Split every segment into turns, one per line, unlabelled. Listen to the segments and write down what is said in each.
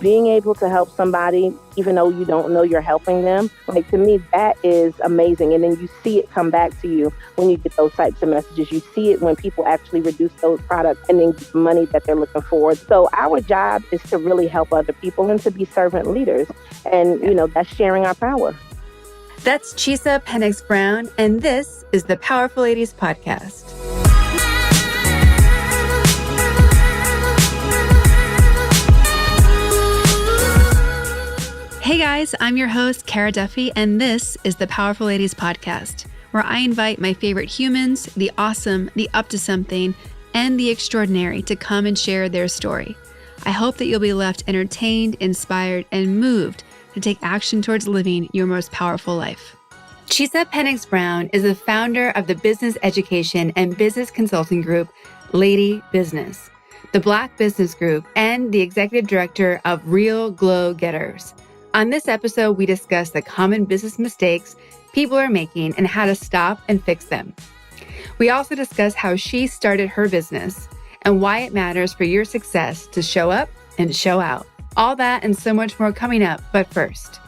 being able to help somebody, even though you don't know you're helping them, like to me, that is amazing. And then you see it come back to you when you get those types of messages. You see it when people actually reduce those products and then get the money that they're looking for. So our job is to really help other people and to be servant leaders. And, that's sharing our power.
That's Chisa Pennix-Brown, and this is the Powerful Ladies Podcast. Hey guys, I'm your host, Cara Duffy, and this is the Powerful Ladies Podcast, where I invite my favorite humans, the awesome, the up to something, and the extraordinary to come and share their story. I hope that you'll be left entertained, inspired, and moved to take action towards living your most powerful life. Chisa Pennix-Brown is the founder of the business education and business consulting group, Lady Business, the Black Business Group, and the executive director of Real Glow Getters. On this episode, we discuss the common business mistakes people are making and how to stop and fix them. We also discuss how she started her business and why it matters for your success to show up and show out. All that and so much more coming up, but first.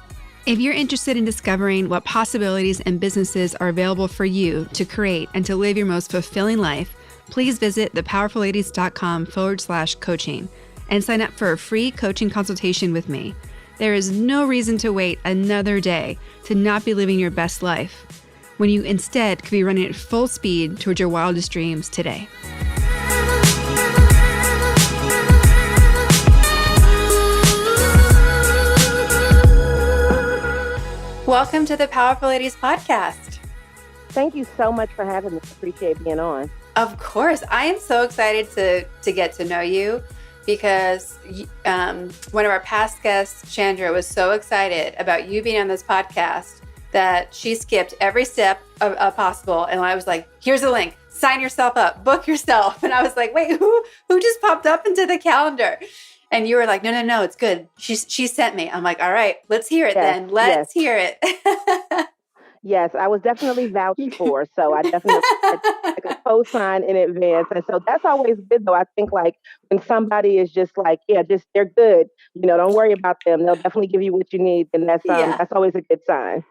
If you're interested in discovering what possibilities and businesses are available for you to create and to live your most fulfilling life, please visit thepowerfulladies.com/coaching and sign up for a free coaching consultation with me. There is no reason to wait another day to not be living your best life, when you instead could be running at full speed towards your wildest dreams today. Welcome to the Powerful Ladies Podcast.
Thank you so much for having me. Appreciate being on.
Of course. I am so excited to get to know you, because one of our past guests, Chandra, was so excited about you being on this podcast that she skipped every step of possible. And I was like, here's a link, sign yourself up, book yourself. And I was like, wait, who just popped up into the calendar? And you were like, no, it's good. She sent me. I'm like, all right, let's hear it then. Let's hear it.
Yes, I was definitely vouched for. So I definitely had like a co-sign in advance. And so that's always good, though. I think like when somebody is just like, they're good, don't worry about them. They'll definitely give you what you need. And that's always a good sign.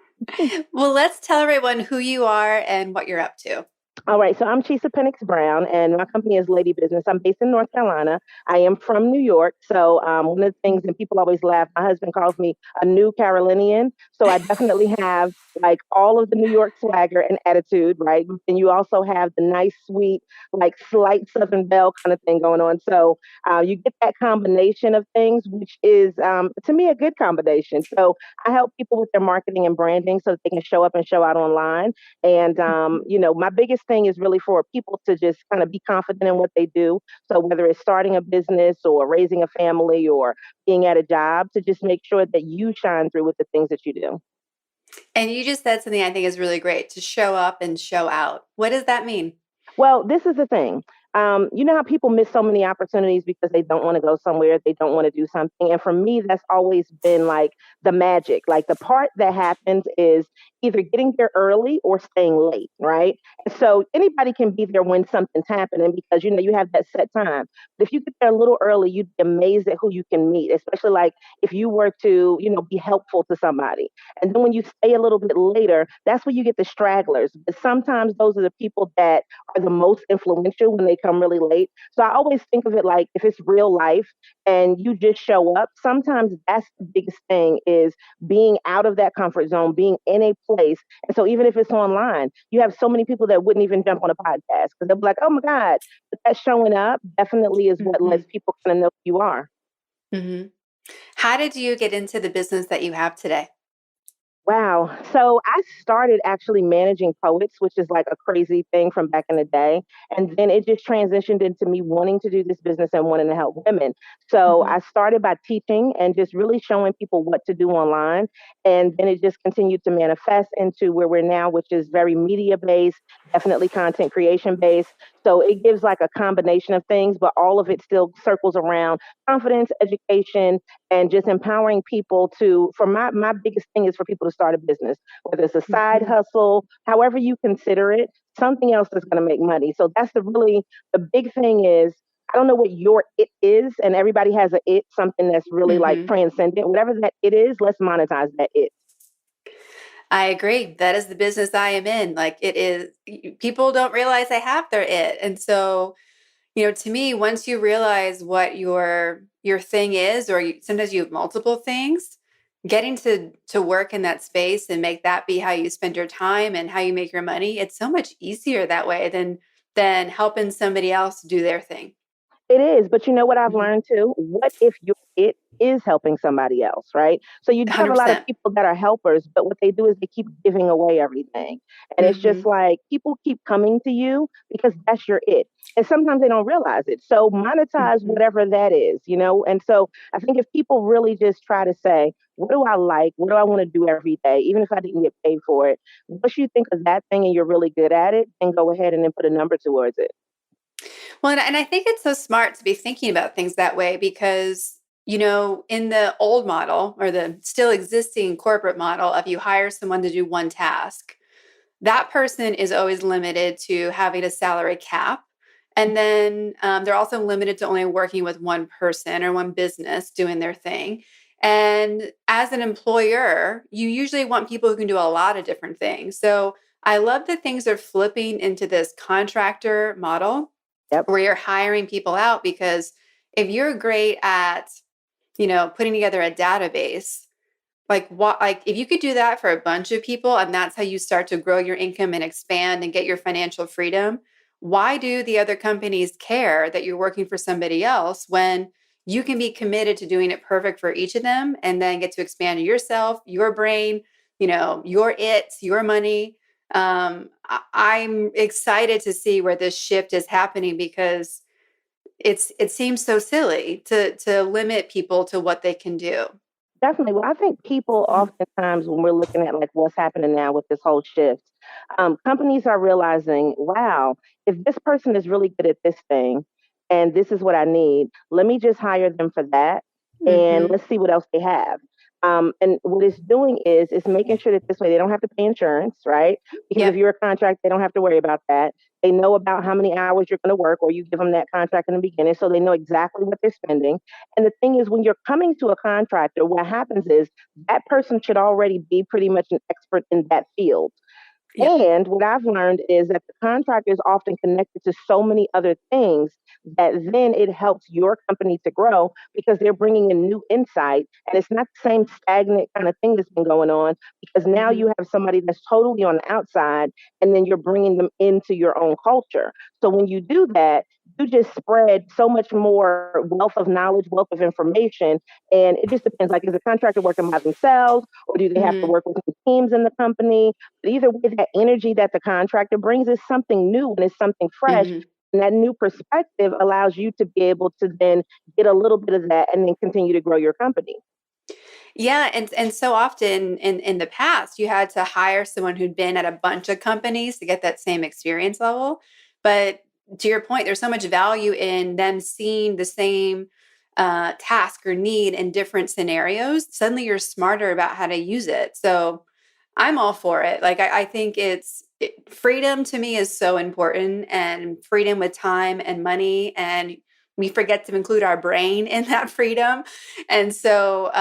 Well, let's tell everyone who you are and what you're up to.
All right. So I'm Chisa Pennix-Brown, and my company is Lady Business. I'm based in North Carolina. I am from New York. So one of the things, and people always laugh, my husband calls me a new Carolinian. So I definitely have like all of the New York swagger and attitude, right? And you also have the nice, sweet, like slight Southern belle kind of thing going on. So you get that combination of things, which is, to me, a good combination. So I help people with their marketing and branding so that they can show up and show out online. And, my biggest thing is really for people to just kind of be confident in what they do. So whether it's starting a business or raising a family or being at a job, to just make sure that you shine through with the things that you do.
And you just said something I think is really great, to show up and show out. What does that mean?
Well, this is the thing. You know how people miss so many opportunities because they don't want to go somewhere, they don't want to do something. And for me, that's always been like the magic. Like the part that happens is either getting there early or staying late, right? And so anybody can be there when something's happening because, you have that set time. But if you get there a little early, you'd be amazed at who you can meet, especially like if you were to, be helpful to somebody. And then when you stay a little bit later, that's when you get the stragglers. But sometimes those are the people that are the most influential when they come really late. So I always think of it like if it's real life and you just show up, sometimes that's the biggest thing is being out of that comfort zone, being in a place. And so even if it's online, you have so many people that wouldn't even jump on a podcast because they'll be like, oh my God, but that showing up definitely is what lets people kind of know who you are.
Mm-hmm. How did you get into the business that you have today?
Wow. So I started actually managing poets, which is like a crazy thing from back in the day. And then it just transitioned into me wanting to do this business and wanting to help women. So I started by teaching and just really showing people what to do online. And then it just continued to manifest into where we're now, which is very media based, definitely content creation based. So it gives like a combination of things, but all of it still circles around confidence, education, and just empowering people to, for my biggest thing is for people to start a business, whether it's a side hustle, however you consider it, something else that's going to make money. So that's the big thing is I don't know what your it is, and everybody has a it, something that's really like
Hmm.
transcendent. Whatever that it is, let's monetize that it.
I agree. That is the business I am in. Like it is, people don't realize they have their it. And so, to me, once you realize what your thing is, or sometimes you have multiple things, getting to work in that space and make that be how you spend your time and how you make your money, it's so much easier that way than helping somebody else do their thing.
It is, but you know what I've
Mhm.
learned too? What if your it is helping somebody else, right? So you do have a lot of
100%.
people that are helpers, but what they do is they keep giving away everything. And it's just
Hmm.
like people keep coming to you because that's your it. And sometimes they don't realize it. So monetize
Hmm.
whatever that is, you know? And so I think if people really just try to say, what do I like? What do I want to do every day? Even if I didn't get paid for it, once you think of that thing and you're really good at it, then go ahead and then put a number towards it.
Well, and I think it's so smart to be thinking about things that way because, in the old model or the still existing corporate model of you hire someone to do one task, that person is always limited to having a salary cap. And then they're also limited to only working with one person or one business doing their thing. And as an employer, you usually want people who can do a lot of different things. So I love that things are flipping into this contractor model
Yep.
where you're hiring people out because if you're great at, putting together a database, like if you could do that for a bunch of people and that's how you start to grow your income and expand and get your financial freedom, why do the other companies care that you're working for somebody else when you can be committed to doing it perfect for each of them and then get to expand yourself, your brain, your your money. I'm excited to see where this shift is happening because it seems so silly to limit people to what they can do.
Definitely. Well, I think people
Mhm.
oftentimes, when we're looking at like what's happening now with this whole shift, companies are realizing, wow, if this person is really good at this thing, and this is what I need, let me just hire them for that, and
Mhm.
let's see what else they have. And what it's doing is it's making sure that this way they don't have to pay insurance, right? Because if
Yep.
you're a contract, they don't have to worry about that. They know about how many hours you're going to work, or you give them that contract in the beginning, so they know exactly what they're spending. And the thing is, when you're coming to a contractor, what happens is that person should already be pretty much an expert in that field.
Yep.
And what I've learned is that the contractor is often connected to so many other things that then it helps your company to grow because they're bringing in new insight. And it's not the same stagnant kind of thing that's been going on because now
Mhm.
you have somebody that's totally on the outside and then you're bringing them into your own culture. So when you do that, you just spread so much more wealth of knowledge, wealth of information. And it just depends. Like, is the contractor working by themselves or do they have to
Mhm.
work with teams in the company? Either way, that energy that the contractor brings is something new and it's something fresh.
Mhm.
And that new perspective allows you to be able to then get a little bit of that and then continue to grow your company.
Yeah, and so often in the past, you had to hire someone who'd been at a bunch of companies to get that same experience level. But to your point, there's so much value in them seeing the same task or need in different scenarios. Suddenly, you're smarter about how to use it. So I'm all for it. Like I think freedom to me is so important, and freedom with time and money, and we forget to include our brain in that freedom. And so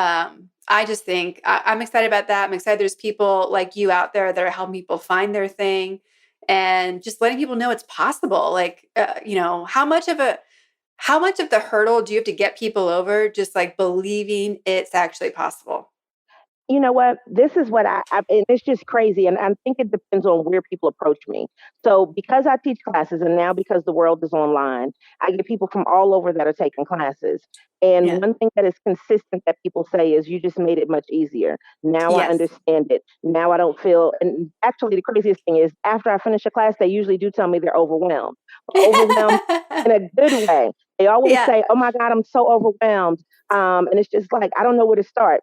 I just think I'm excited about that. I'm excited there's people like you out there that are helping people find their thing and just letting people know it's possible. Like, how much of the hurdle do you have to get people over just like believing it's actually possible?
You know what? This is what and it's just crazy. And I think it depends on where people approach me. So, because I teach classes and now because the world is online, I get people from all over that are taking classes. And
Yeah.
one thing that is consistent that people say is, you just made it much easier. Now I
Yes.
understand it. Now I don't feel, and actually, the craziest thing is, after I finish a class, they usually do tell me they're overwhelmed, but overwhelmed in a good way. They always
Yeah.
say, oh my God, I'm so overwhelmed. And it's just like, I don't know where to start.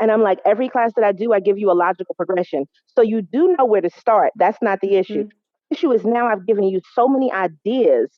And I'm like, every class that I do, I give you a logical progression. So you do know where to start. That's not the issue.
Mhm.
The issue is now I've given you so many ideas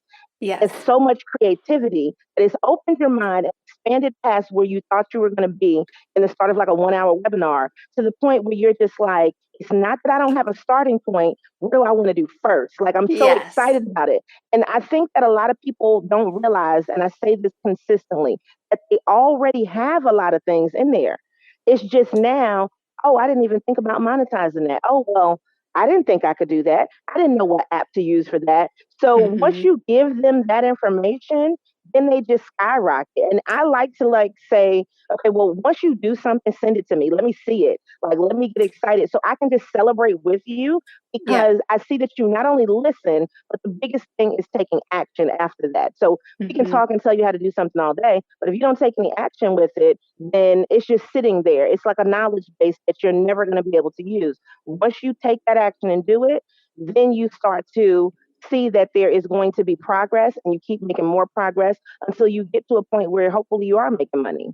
and
Yes.
so much creativity that it's opened your mind and expanded past where you thought you were going to be in the start of like a 1 hour webinar to the point where you're just like, it's not that I don't have a starting point. What do I want to do first? Like, I'm so
Yes.
excited about it. And I think that a lot of people don't realize, and I say this consistently, that they already have a lot of things in there. It's just now, oh, I didn't even think about monetizing that. Oh, well, I didn't think I could do that. I didn't know what app to use for that. So once
Mm-hmm.
you give them that information, then they just skyrocket. And I like to like say, okay, well, once you do something, send it to me. Let me see it. Like, let me get excited so I can just celebrate with you
Yeah.
because I see that you not only listen, but the biggest thing is taking action after that. So we can
Mm-hmm.
talk and tell you how to do something all day, but if you don't take any action with it, then it's just sitting there. It's like a knowledge base that you're never going to be able to use. Once you take that action and do it, then you start to see that there is going to be progress and you keep making more progress until you get to a point where hopefully you are making money.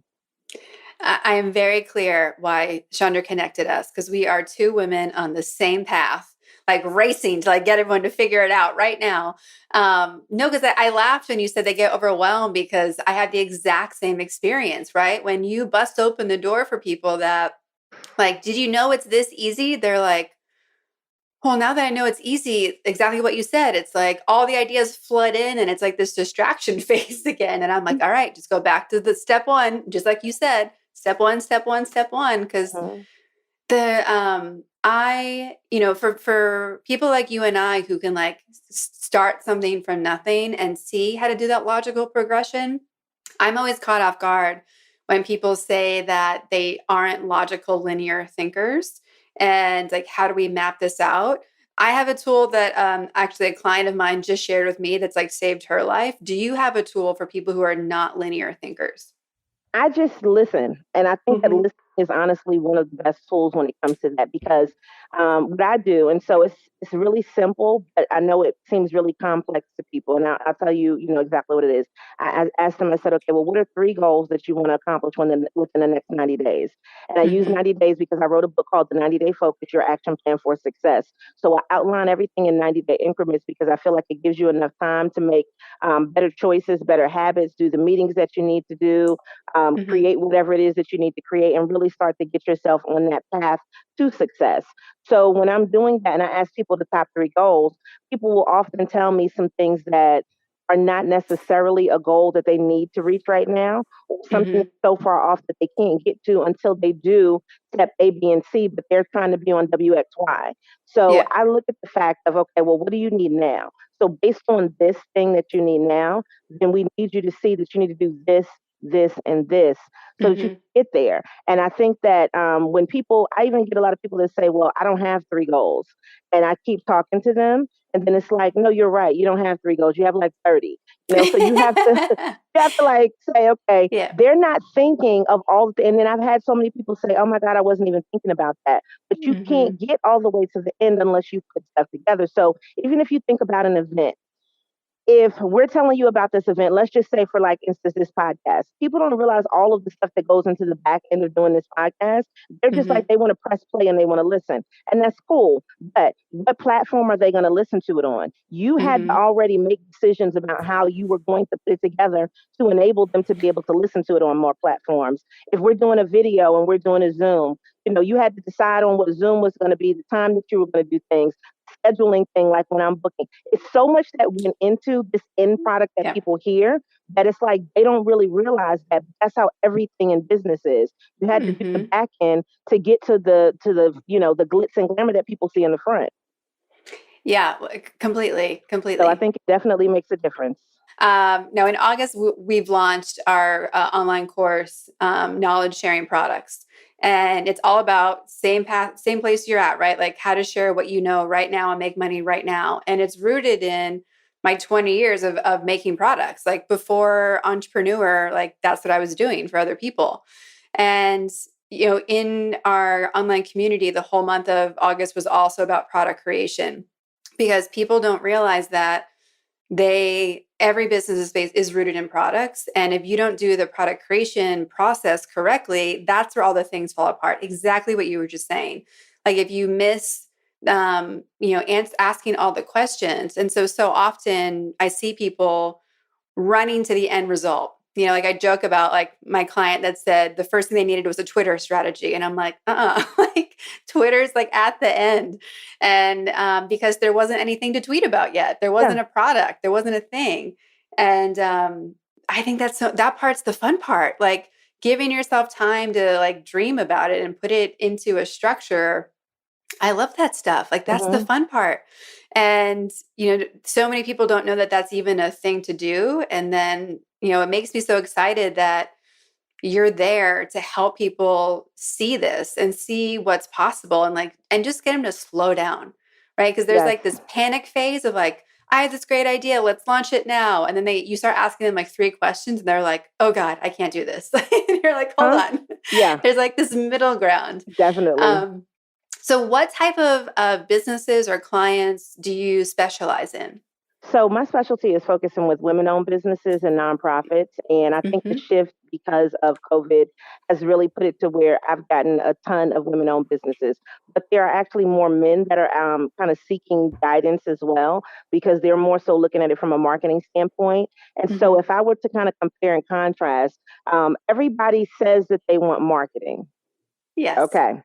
I am very clear why Chandra connected us because we are two women on the same path, like racing to like get everyone to figure it out right now. No, because I laughed when you said they get overwhelmed because I had the exact same experience, right? When you bust open the door for people that like, did you know it's this easy? They're like, well, now that I know it's easy, exactly what you said, it's like all the ideas flood in and it's like this distraction phase again. And I'm like, all right, just go back to the step one, just like you said, step one, step one, step one. Cause
Mhm.
for people like you and I who can like start something from nothing and see how to do that logical progression, I'm always caught off guard when people say that they aren't logical linear thinkers and like how do we map this out? I have a tool that actually a client of mine just shared with me that's like saved her life. Do you have a tool for people who are not linear thinkers?
I just listen. And I think that
Mm-hmm.
listening is honestly one of the best tools when it comes to that because what I do, and so it's really simple, but I know it seems really complex to people. And I'll tell you, you know exactly what it is. I asked them, I said, okay, well, what are 3 goals that you want to accomplish within the next 90 days? And I use
Mm-hmm.
90 days because I wrote a book called The 90-Day Focus, Your Action Plan for Success. So I outline everything in 90-day increments because I feel like it gives you enough time to make better choices, better habits, do the meetings that you need to do,
Mm-hmm.
create whatever it is that you need to create and really start to get yourself on that path to success. So when I'm doing that and I ask people the top 3 goals, people will often tell me some things that are not necessarily a goal that they need to reach right now, or something
Mm-hmm.
that's so far off that they can't get to until they do step A, B, and C, but they're trying to be on WXY. So
Yeah.
I look at the fact of, okay, well, what do you need now? So based on this thing that you need now, then we need you to see that you need to do this, and this so that you
Mm-hmm.
can get there. And I think that when people, I even get a lot of people that say, well, I don't have 3 goals. And I keep talking to them. And then it's like, no, you're right. You don't have 3 goals. You have like 30. So you have to, you have to like say, okay,
Yeah.
they're not thinking of all and then I've had so many people say, oh my God, I wasn't even thinking about that. But you
Mm-hmm.
can't get all the way to the end unless you put stuff together. So even if you think about an event, if we're telling you about this event, let's just say for like instance, this podcast, people don't realize all of the stuff that goes into the back end of doing this podcast. They're just
Mm-hmm.
like, they want to press play and they want to listen. And that's cool. But what platform are they going to listen to it on? You had to
Mm-hmm.
already make decisions about how you were going to put it together to enable them to be able to listen to it on more platforms. If we're doing a video and we're doing a Zoom, you had to decide on what Zoom was going to be, the time that you were going to do things, scheduling thing, like when I'm booking. It's so much that went into this end product that
Yeah.
people hear that it's like they don't really realize that that's how everything in business is. You had to do the
Mm-hmm.
back end to get to the glitz and glamour that people see in the front.
Yeah. Completely.
So I
Completely.
think it definitely makes a difference.
No, in August, we've launched our online course, Knowledge Sharing Products. And it's all about same path, same place you're at, right? Like how to share what you know right now and make money right now. And it's rooted in my 20 years of making products. Like before entrepreneur, like that's what I was doing for other people. And, in our online community, the whole month of August was also about product creation because people don't realize that every business is rooted in products, and if you don't do the product creation process correctly, that's where all the things fall apart. Exactly what you were just saying. Like if you miss asking all the questions. And so often I see people running to the end result. Like I joke about like my client that said the first thing they needed was a Twitter strategy. And I'm like, like Twitter's like at the end. And because there wasn't anything to tweet about yet. There
Yeah.
wasn't a product. There wasn't a thing. And I think that part's the fun part. Like giving yourself time to like dream about it and put it into a structure. I love that stuff. Like that's the
Hmm.
fun part. And, so many people don't know that that's even a thing to do. And then, it makes me so excited that you're there to help people see this and see what's possible and just get them to slow down. Right. Because there's
Yes.
like this panic phase of like, I have this great idea. Let's launch it now. And then you start asking them like 3 questions and they're like, oh God, I can't do this. And you're like, hold
Huh?
on.
Yeah,
There's like this middle ground.
definitely.
Um, so what type of businesses or clients do you specialize in?
So my specialty is focusing with women-owned businesses and nonprofits, and I think the
Hmm.
shift because of COVID has really put it to where I've gotten a ton of women-owned businesses. But there are actually more men that are kind of seeking guidance as well because they're more so looking at it from a marketing standpoint. And so
Hmm.
if I were to kind of compare and contrast, everybody says that they want marketing.
Yes.
Okay,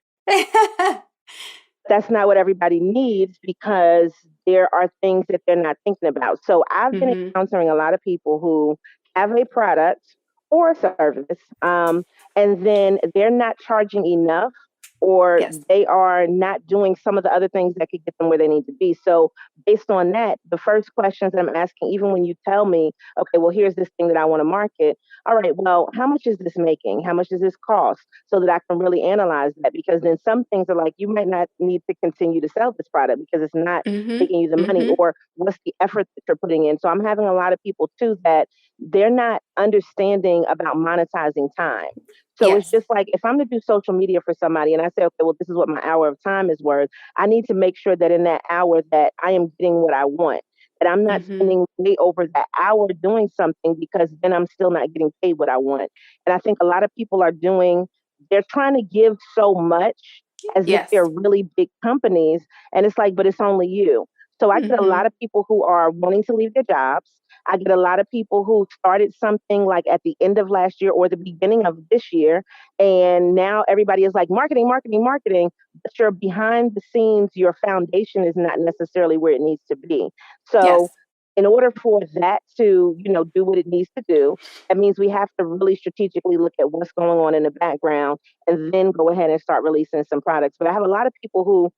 that's not what everybody needs because there are things that they're not thinking about. So I've been
Hmm.
encountering a lot of people who have a product or a service, and then they're not charging enough or
Yes.
they are not doing some of the other things that could get them where they need to be. So based on that, the first questions that I'm asking, even when you tell me, okay, well, here's this thing that I want to market. All right, well, how much is this making? How much does this cost? So that I can really analyze that because then some things are like you might not need to continue to sell this product because it's not
Hmm.
making you the money
Hmm.
or what's the effort that you're putting in. So I'm having a lot of people too that they're not understanding about monetizing time. So it's
Yes.
just like if I'm to do social media for somebody and I say, okay, well, this is what my hour of time is worth, I need to make sure that in that hour that I am getting what I want. That I'm not
Hmm.
spending way over that hour doing something because then I'm still not getting paid what I want. And I think a lot of people are doing they're trying to give so much as if they're
Yes.
really big companies. And it's like, but it's only you. So I get a lot
Hmm.
of people who are wanting to leave their jobs. I get a lot of people who started something like at the end of last year or the beginning of this year. And now everybody is like marketing, marketing, marketing. But your behind the scenes, your foundation is not necessarily where it needs to be. So
Yes.
in order for that to, do what it needs to do, that means we have to really strategically look at what's going on in the background and then go ahead and start releasing some products. But I have a lot of people who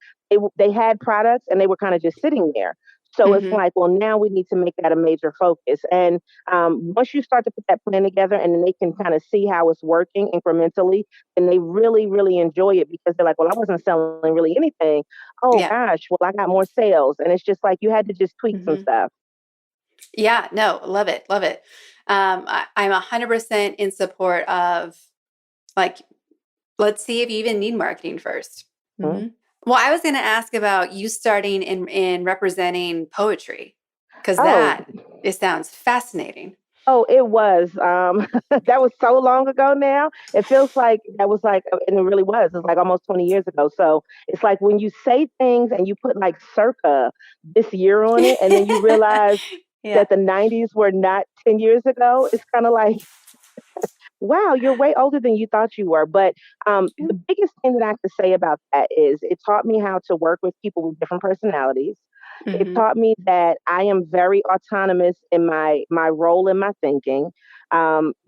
they had products and they were kind of just sitting there. So it's
Hmm.
like, well, now we need to make that a major focus. And once you start to put that plan together and then they can kind of see how it's working incrementally, and they really, really enjoy it because they're like, well, I wasn't selling really anything. Oh
Yeah.
gosh, well, I got more sales. And it's just like you had to just tweak some
Hmm.
stuff.
Yeah. No, love it. Love it. I'm 100% in support of like, let's see if you even need marketing first.
Mhm.
Hmm. Well, I was going to ask about you starting in representing poetry because
Oh,
it sounds fascinating.
oh, it was. That was so long ago now. It feels like that was like, and it really was. It's like almost 20 years ago. So it's like when you say things and you put like circa this year on it, and then you realize
Yeah.
that the 90s were not 10 years ago, it's kind of like, wow, you're way older than you thought you were. But the biggest thing that I have to say about that is it taught me how to work with people with different personalities. It
Hmm.
taught me that I am very autonomous in my role in my thinking.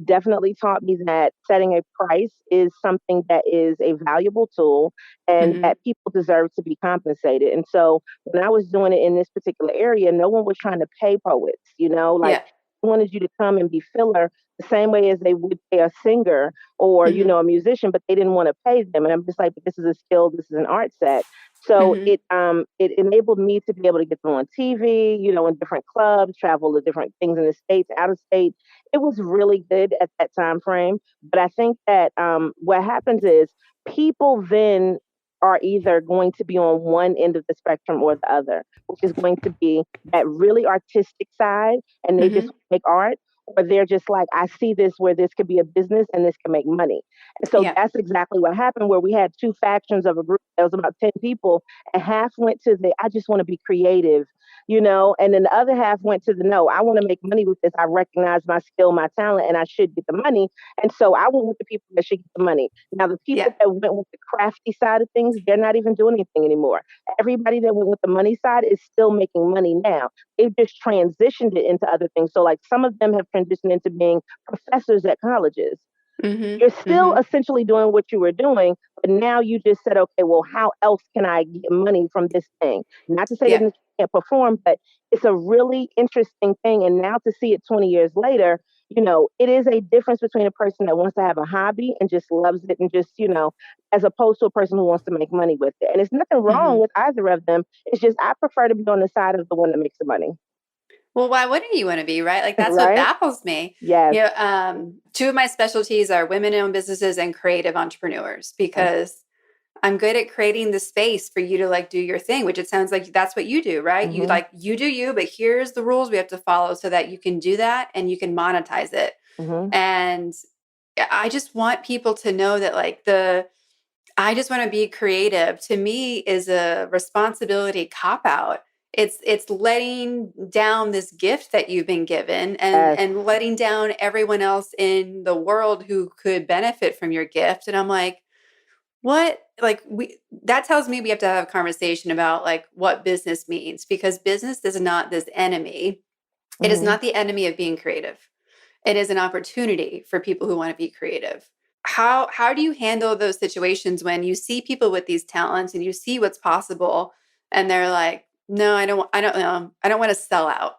Definitely taught me that setting a price is something that is a valuable tool and
Hmm.
that people deserve to be compensated. And so when I was doing it in this particular area, no one was trying to pay poets, like
Yeah.
they wanted you to come and be filler the same way as they would pay a singer or,
Hmm.
a musician, but they didn't want to pay them. And I'm just like, but this is a skill, this is an art set. So
Hmm.
it enabled me to be able to get them on TV, in different clubs, travel to different things in the states, out of state. It was really good at that time frame. But I think that what happens is people then are either going to be on one end of the spectrum or the other, which is going to be that really artistic side, and they just
Hmm.
make art, or they're just like, I see this where this could be a business and this can make money. And so
Yeah.
that's exactly what happened, where we had two factions of a group that was about 10 people, and half went to the, I just want to be creative, and then the other half went to the, no, I want to make money with this. I recognize my skill, my talent, and I should get the money. And so I went with the people that should get the money. Now, the
Yeah.
people that went with the crafty side of things, they're not even doing anything anymore. Everybody that went with the money side is still making money now. They've just transitioned it into other things. So, like, some of them have transitioned into being professors at colleges.
Mm-hmm.
You're still
Mm-hmm.
essentially doing what you were doing, but now you just said, okay, well, how else can I get money from this thing? Not to say that
Yeah.
you can't perform, but it's a really interesting thing. And now to see it 20 years later, it is a difference between a person that wants to have a hobby and just loves it and just, as opposed to a person who wants to make money with it. And it's nothing wrong
Mm-hmm.
with either of them. It's just I prefer to be on the side of the one that makes the money.
Well, why wouldn't you want to be, right? Like, that's what
Right?
baffles me.
Yes.
Two of my specialties are women-owned businesses and creative entrepreneurs,
Okay.
because I'm good at creating the space for you to like do your thing, which it sounds like that's what you do, right?
Mm-hmm.
You do you, but here's the rules we have to follow so that you can do that and you can monetize it.
Mm-hmm.
And I just want people to know that I just want to be creative, to me, is a responsibility cop out. It's letting down this gift that you've been given, and
Yes.
and letting down everyone else in the world who could benefit from your gift. And I'm like, what? Like, that tells me we have to have a conversation about like what business means, because business is not this enemy. It is
Mm-hmm.
not the enemy of being creative. It is an opportunity for people who want to be creative. How do you handle those situations when you see people with these talents and you see what's possible, and they're like, no, I don't know. I don't want to sell out.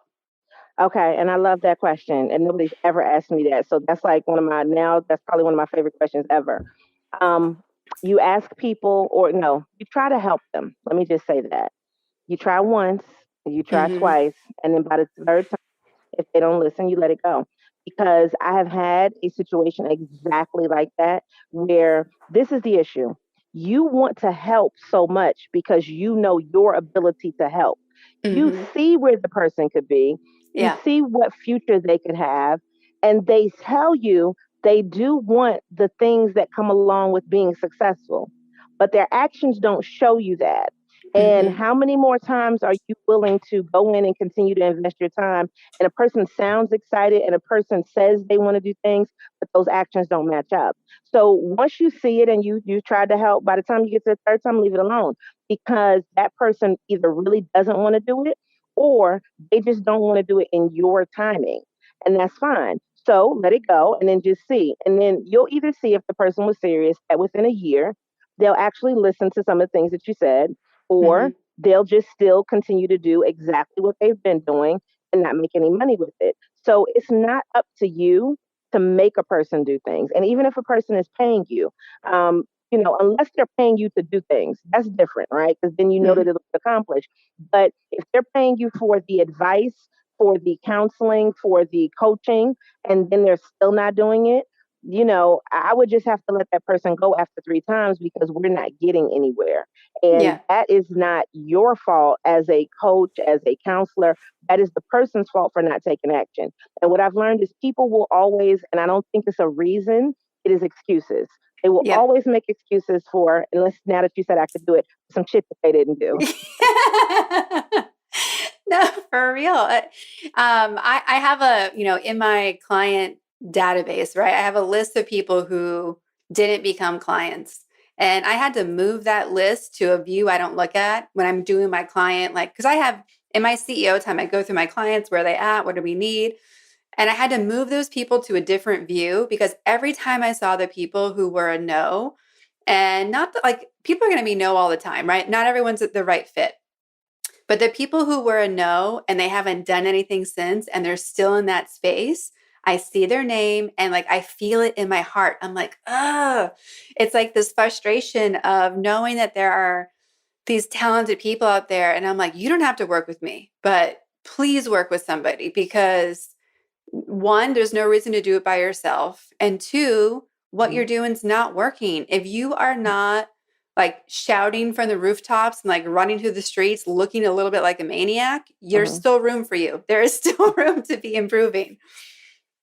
Okay, and I love that question, and nobody's ever asked me that. So that's like that's probably one of my favorite questions ever. Um, you ask people, or no, you try to help them. Let me just say that. You try once, you try
Mhm.
twice, and then by the third time, if they don't listen, you let it go. Because I have had a situation exactly like that, where this is the issue. You want to help so much because you know your ability to help. You
Mhm.
see where the person could be, you
Yeah.
see what future they could have, and they tell you they do want the things that come along with being successful, but their actions don't show you that. And
Mhm.
how many more times are you willing to go in and continue to invest your time, and a person sounds excited and a person says they want to do things, but those actions don't match up? So once you see it and you tried to help, by the time you get to the third time, leave it alone, because that person either really doesn't want to do it, or they just don't want to do it in your timing. And that's fine. So let it go and then just see. And then you'll either see if the person was serious that within a year, they'll actually listen to some of the things that you said, or
Mhm.
they'll just still continue to do exactly what they've been doing and not make any money with it. So it's not up to you to make a person do things. And even if a person is paying you, unless they're paying you to do things, that's different, right? Because then you know that
Mhm.
it'll be accomplished. But if they're paying you for the advice, for the counseling, for the coaching, and then they're still not doing it, I would just have to let that person go after three times, because we're not getting anywhere. And
Yeah.
that is not your fault as a coach, as a counselor. That is the person's fault for not taking action. And what I've learned is people will always, and I don't think it's a reason, it is excuses. They will
Yep.
always make excuses for, unless now that you said I could do it, some shit that they didn't do.
No, for real. I have in my client database, right? I have a list of people who didn't become clients. And I had to move that list to a view I don't look at when I'm doing my client, like, because I have in my CEO time, I go through my clients, where are they at? What do we need? And I had to move those people to a different view, because every time I saw the people who were a no, and not that, like, people are going to be no all the time, right? Not everyone's the right fit. But the people who were a no and they haven't done anything since and they're still in that space, I see their name and like I feel it in my heart. I'm like, oh, it's like this frustration of knowing that there are these talented people out there. And I'm like, you don't have to work with me, but please work with somebody, because one, there's no reason to do it by yourself. And two, what
Mhm.
you're doing is not working. If you are not like shouting from the rooftops and like running through the streets looking a little bit like a maniac, there's
Mhm.
still room for you. There is still room to be improving.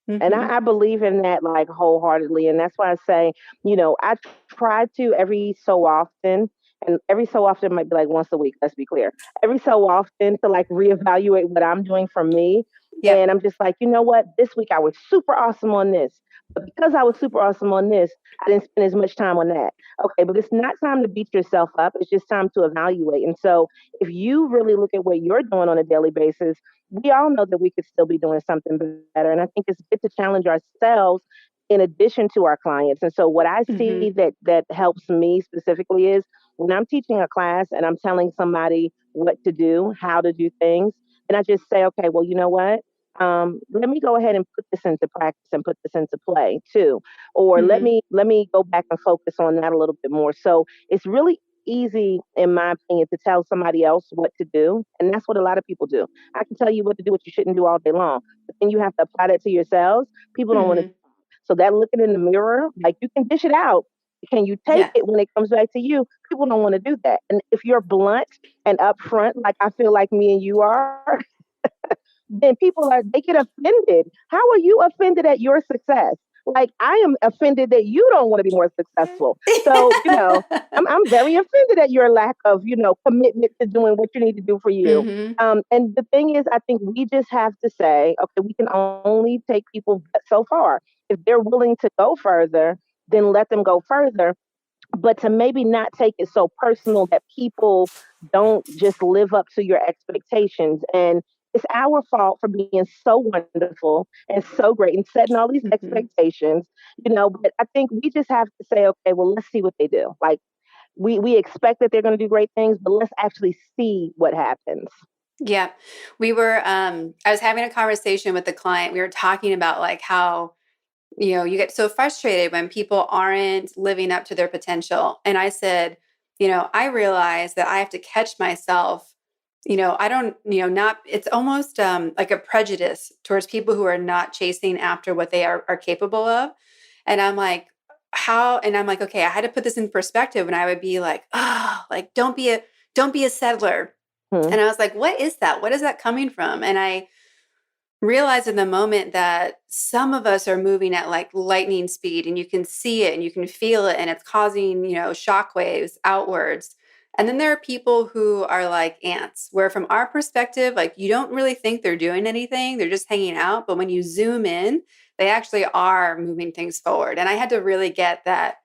And
Mm-hmm.
I believe in that like wholeheartedly. And that's why I say, I try to every so often, and every so often might be like once a week, let's be clear. Every so often to like reevaluate what I'm doing for me.
Yep.
And I'm just like, you know what? This week I was super awesome on this. But because I was super awesome on this, I didn't spend as much time on that. Okay, but it's not time to beat yourself up. It's just time to evaluate. And so if you really look at what you're doing on a daily basis, we all know that we could still be doing something better. And I think it's good to challenge ourselves in addition to our clients. And so what I
Mm-hmm.
see that helps me specifically is when I'm teaching a class and I'm telling somebody what to do, how to do things, and I just say, okay, well, you know what? Let me go ahead and put this into practice and put this into play too, or let
Mm-hmm.
me go back and focus on that a little bit more. So it's really easy, in my opinion, to tell somebody else what to do, and that's what a lot of people do. I can tell you what to do, what you shouldn't do all day long, but then you have to apply that to yourselves. People don't want to.
Mm-hmm.
So that looking in the mirror, like you can dish it out. Can you take
Yeah.
it when it comes back to you? People don't want to do that. And if you're blunt and upfront, like I feel like me and you are, then they get offended. How are you offended at your success? Like I am offended that you don't want to be more successful. So, I'm very offended at your lack of, commitment to doing what you need to do for you.
Mm-hmm.
And the thing is, I think we just have to say, okay, we can only take people so far. If they're willing to go further, then let them go further, but to maybe not take it so personal that people don't just live up to your expectations. And it's our fault for being so wonderful and so great and setting all these
Mm-hmm.
expectations, but I think we just have to say, okay, well, let's see what they do. Like we expect that they're going to do great things, but let's actually see what happens.
Yeah. I was having a conversation with the client. We were talking about like how, you get so frustrated when people aren't living up to their potential. And I said, I realize that I have to catch myself. I don't, not, it's almost like a prejudice towards people who are not chasing after what they are capable of. And I'm like, and I'm like, okay, I had to put this in perspective. And I would be like, oh, like, don't be a settler.
Hmm.
And I was like, what is that? What is that coming from? And I realize in the moment that some of us are moving at like lightning speed and you can see it and you can feel it and it's causing, shockwaves outwards. And then there are people who are like ants, where from our perspective, like you don't really think they're doing anything, they're just hanging out. But when you zoom in, they actually are moving things forward. And I had to really get that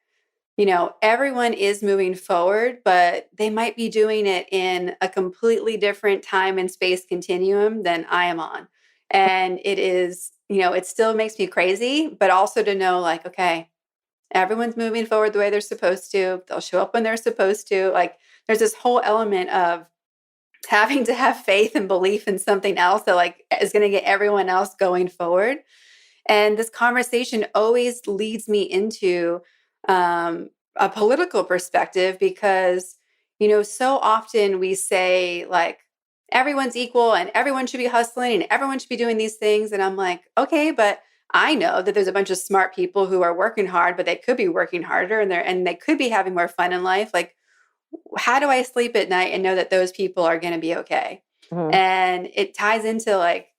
everyone is moving forward, but they might be doing it in a completely different time and space continuum than I am on. And it is, it still makes me crazy, but also to know like, okay, everyone's moving forward the way they're supposed to. They'll show up when they're supposed to. Like there's this whole element of having to have faith and belief in something else that like is going to get everyone else going forward. And this conversation always leads me into a political perspective because, so often we say like everyone's equal and everyone should be hustling and everyone should be doing these things. And I'm like, okay, but I know that there's a bunch of smart people who are working hard, but they could be working harder and they could be having more fun in life. Like, how do I sleep at night and know that those people are going to be okay?
Hmm.
And it ties into like,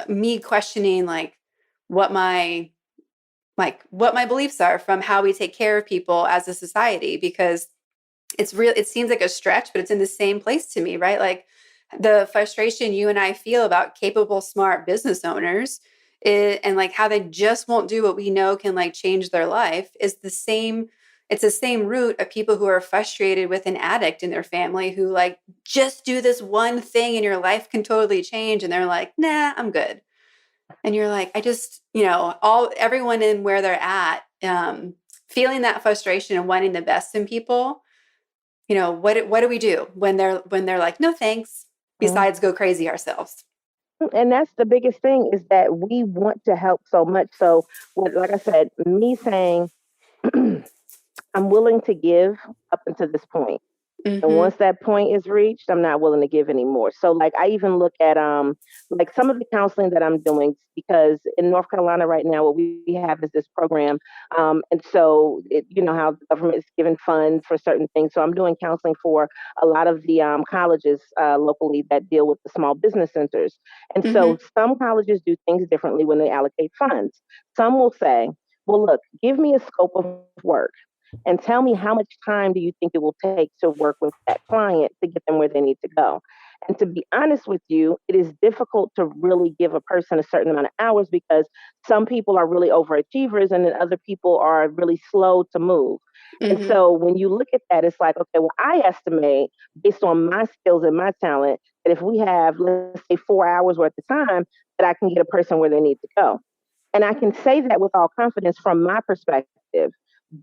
me questioning like what my what my beliefs are from how we take care of people as a society, because it seems like a stretch, but it's in the same place to me, right? Like the frustration you and I feel about capable, smart business owners and like how they just won't do what we know can like change their life is the same. It's the same root of people who are frustrated with an addict in their family who like just do this one thing and your life can totally change. And they're like, nah, I'm good. And you're like, I just, everyone in where they're at, feeling that frustration and wanting the best in people. What do we do when they're like, no thanks,
Hmm.
besides go crazy ourselves?
And that's the biggest thing is that we want to help so much. So, like I said, me saying I'm willing to give up until this point. And
Mm-hmm.
once that point is reached, I'm not willing to give anymore. So like I even look at like some of the counseling that I'm doing because in North Carolina right now what we have is this program. And so you know how the government is giving funds for certain things. So I'm doing counseling for a lot of the colleges locally that deal with the small business centers. And
Mm-hmm.
so some colleges do things differently when they allocate funds. Some will say, well, look, give me a scope of work and tell me how much time do you think it will take to work with that client to get them where they need to go. And to be honest with you, it is difficult to really give a person a certain amount of hours because some people are really overachievers and then other people are really slow to move. And
Mm-hmm.
so when you look at that, it's like, okay, well, I estimate based on my skills and my talent that if we have, let's say, 4 hours worth of time, that I can get a person where they need to go. And I can say that with all confidence from my perspective.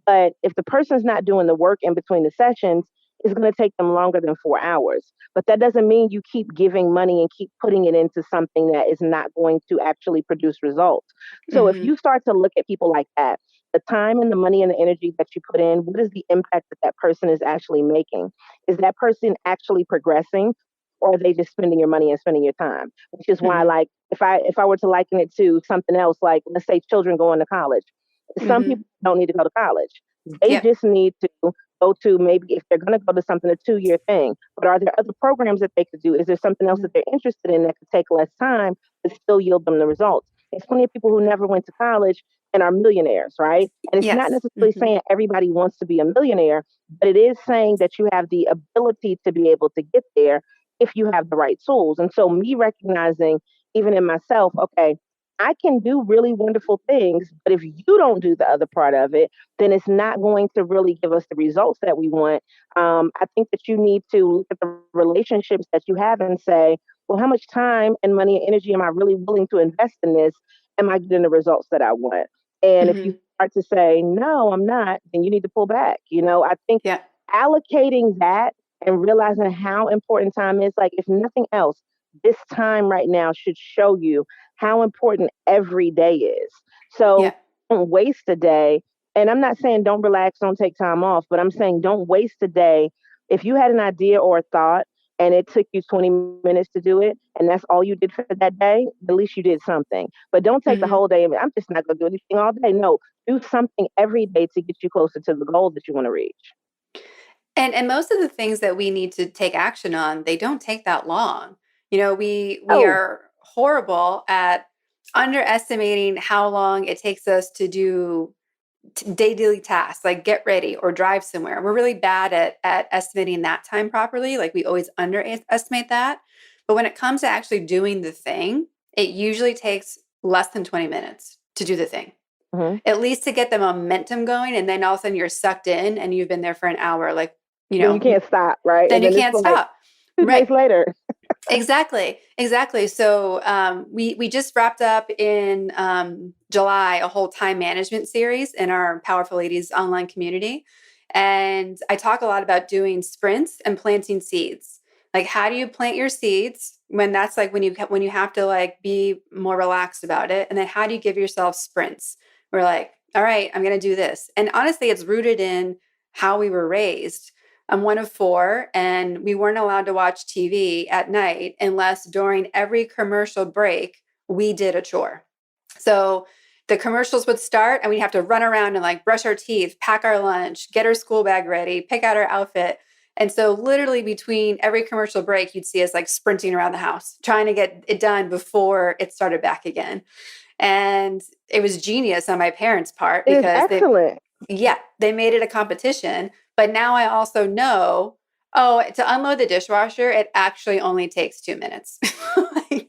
But if the person's not doing the work in between the sessions, it's going to take them longer than 4 hours. But that doesn't mean you keep giving money and keep putting it into something that is not going to actually produce results. So if
Mm-hmm.
you start to look at people like that, the time and the money and the energy that you put in, what is the impact that that person is actually making? Is that person actually progressing? Or are they just spending your money and spending your time? Which is why,
Mm-hmm.
like, if I were to liken it to something else, like let's say children going to college, some
Mm-hmm.
people don't need to go to college. They
Yep.
just need to go to maybe if they're going to go to something, a 2 year thing. But are there other programs that they could do? Is there something else
Mm-hmm.
that they're interested in that could take less time but still yield them the results? There's plenty of people who never went to college and are millionaires, right? And it's not
Yes.
necessarily
Mm-hmm.
saying everybody wants to be a millionaire, but it is saying that you have the ability to be able to get there if you have the right tools. And so, me recognizing, even in myself, okay, I can do really wonderful things, but if you don't do the other part of it, then it's not going to really give us the results that we want. I think that you need to look at the relationships that you have and say, well, how much time and money and energy am I really willing to invest in this? Am I getting the results that I want? And if you
Mm-hmm.
start to say, no, I'm not, then you need to pull back. You know, I think
Yeah.
allocating that and realizing how important time is, like, if nothing else, this time right now should show you how important every day is.
Yeah.
So don't waste a day. And I'm not saying don't relax, don't take time off, but I'm saying don't waste a day. If you had an idea or a thought and it took you 20 minutes to do it, and that's all you did for that day, at least you did something. But don't take the
Mm-hmm.
whole day and I'm just not going to do anything all day. No, do something every day to get you closer to the goal that you want to reach.
And most of the things that we need to take action on, they don't take that long. You know, we
Oh,
are horrible at underestimating how long it takes us to do daily tasks like get ready or drive somewhere. We're really bad at estimating that time properly. Like we always underestimate that. But when it comes to actually doing the thing, it usually takes less than 20 minutes to do the thing.
mhm.
At least to get the momentum going, and then all of a sudden you're sucked in and you've been there for an hour, like,
Then you can't stop, right?
then
And
you
then it's
can't
like
stop.
2 days
Right.
later.
Exactly. Exactly. So we just wrapped up in July a whole time management series in our Powerful Ladies online community, and I talk a lot about doing sprints and planting seeds. Like, how do you plant your seeds when that's like when you have to like be more relaxed about it, and then how do you give yourself sprints? We're like, all right, I'm going to do this, and honestly, it's rooted in how we were raised. I'm one of four, and we weren't allowed to watch TV at night unless during every commercial break we did a chore. So the commercials would start, and we'd have to run around and like brush our teeth, pack our lunch, get our school bag ready, pick out our outfit. And so, literally, between every commercial break, you'd see us like sprinting around the house, trying to get it done before it started back again. And it was genius on my parents' part
It is
because
excellent.
they made it a competition. But now I also know, oh, to unload the dishwasher, it actually only takes 2 minutes. Like,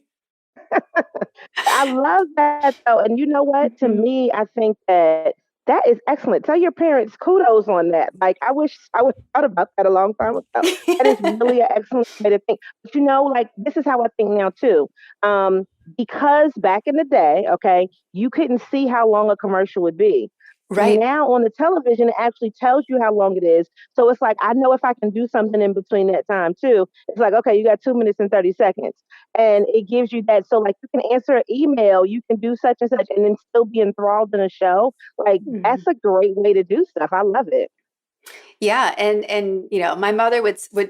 I love that though. And you know what? To
mhm.
me, I think that that is excellent. Tell your parents kudos on that. Like I wish I would have thought about that a long time ago. That is really an excellent way to think. But you know, like this is how I think now too. Um, because back in the day, okay, you couldn't see how long a commercial would be.
Right.
Now on the television, it actually tells you how long it is. So it's like I know if I can do something in between that time too. It's like, okay, you got 2 minutes and 30 seconds and it gives you that. So, like, you can answer an email, you can do such and such, and then still be enthralled in a show. Like,
Mhm.
that's a great way to do stuff. I love it.
Yeah. And, my mother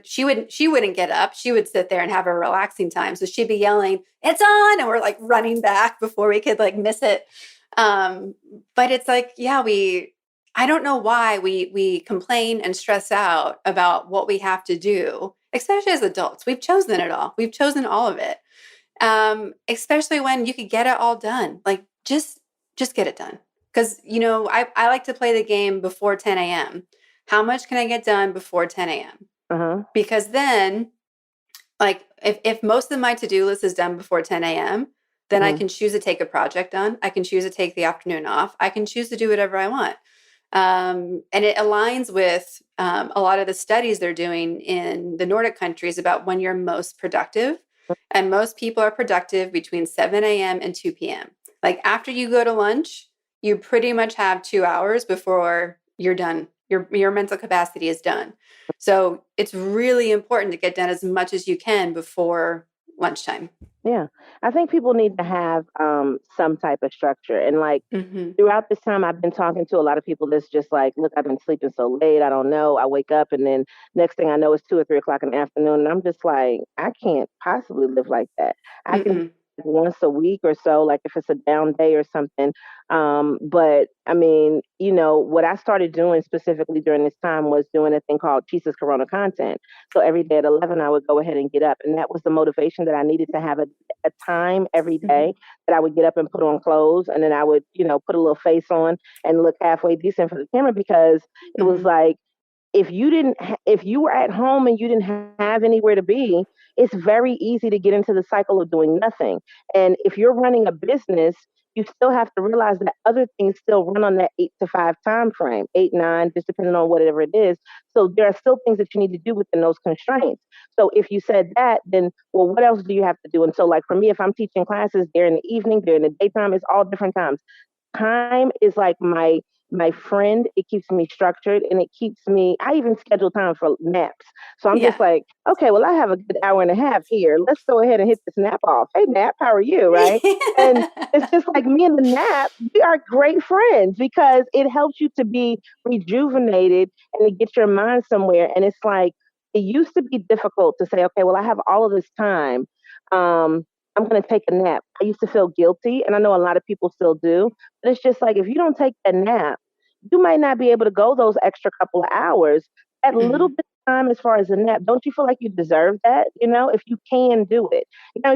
she wouldn't get up. She would sit there and have a relaxing time. So she'd be yelling, "It's on." And we're like running back before we could like miss it. Um, but it's like, yeah, I don't know why we complain and stress out about what we have to do, especially as adults. We've chosen it all. We've chosen all of it. Especially when you could get it all done. Like just get it done. Because I like to play the game before 10 a.m. How much can I get done before 10 a.m.?
Uh-huh.
Because then, like, if most of my to-do list is done before 10 a.m., then I
Mm-hmm.
can choose to take a project on. I can choose to take the afternoon off. I can choose to do whatever I want. And it aligns with a lot of the studies they're doing in the Nordic countries about when you're most productive. And most people are productive between 7 a.m. and 2 p.m. Like after you go to lunch, you pretty much have 2 hours before you're done. Your mental capacity is done. So it's really important to get done as much as you can before lunchtime.
Yeah. I think people need to have some type of structure. And like
Hmm.
throughout this time, I've been talking to a lot of people that's just like, look, I've been sleeping so late. I don't know. I wake up and then next thing I know, it's 2 or 3 o'clock in the afternoon. And I'm just like, I can't possibly live like that. I can do
Mm-mm.
it once a week or so, like if it's a down day or something. But I mean, what I started doing specifically during this time was doing a thing called Chisa's Corona content. So every day at 11, I would go ahead and get up. And that was the motivation that I needed to have a time every day
Hmm.
that I would get up and put on clothes, and then I would, put a little face on and look halfway decent for the camera because it was
Hmm.
like if you were at home and you didn't have anywhere to be, it's very easy to get into the cycle of doing nothing. And if you're running a business, you still have to realize that other things still run on that 8 to 5 time frame, 8, 9, just depending on whatever it is. So there are still things that you need to do within those constraints. So if you said that, then well, what else do you have to do? And so, like for me, if I'm teaching classes, they're in the evening, they're in the daytime, it's all different times. Time is like my friend. It keeps me structured and it keeps me. I even schedule time for naps. So I'm
Yeah.
just like, okay, well, I have a good hour and a half here. Let's go ahead and hit this nap off. Hey, nap, how are you? Right? And it's just like me and the nap. We are great friends because it helps you to be rejuvenated and to get your mind somewhere. And it's like it used to be difficult to say, okay, well, I have all of this time. Um, I'm going to take a nap. I used to feel guilty, and I know a lot of people still do. But it's just like if you don't take a nap, you might not be able to go those extra couple of hours. That little
Hmm.
bit of time as far as a nap, don't you feel like you deserve that? If you can do it.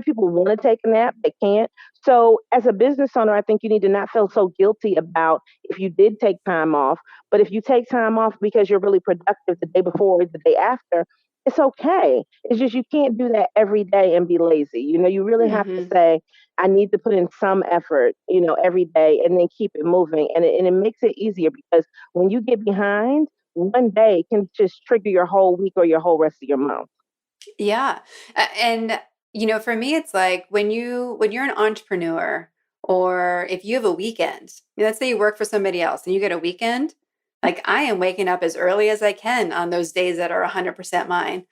People want to take a nap, they can't. So as a business owner, I think you need to not feel so guilty about if you did take time off. But if you take time off because you're really productive the day before or the day after, it's okay. It's just you can't do that every day and be lazy. You really have to
Hmm.
say, I need to put in some effort, every day and then keep it moving. And it makes it easier because when you get behind, one day can just trigger your whole week or your whole rest of your month.
Yeah. And for me it's like when you're an entrepreneur or if you have a weekend, let's say you work for somebody else and you get a weekend, like I am waking up as early as I can on those days that are 100% mine.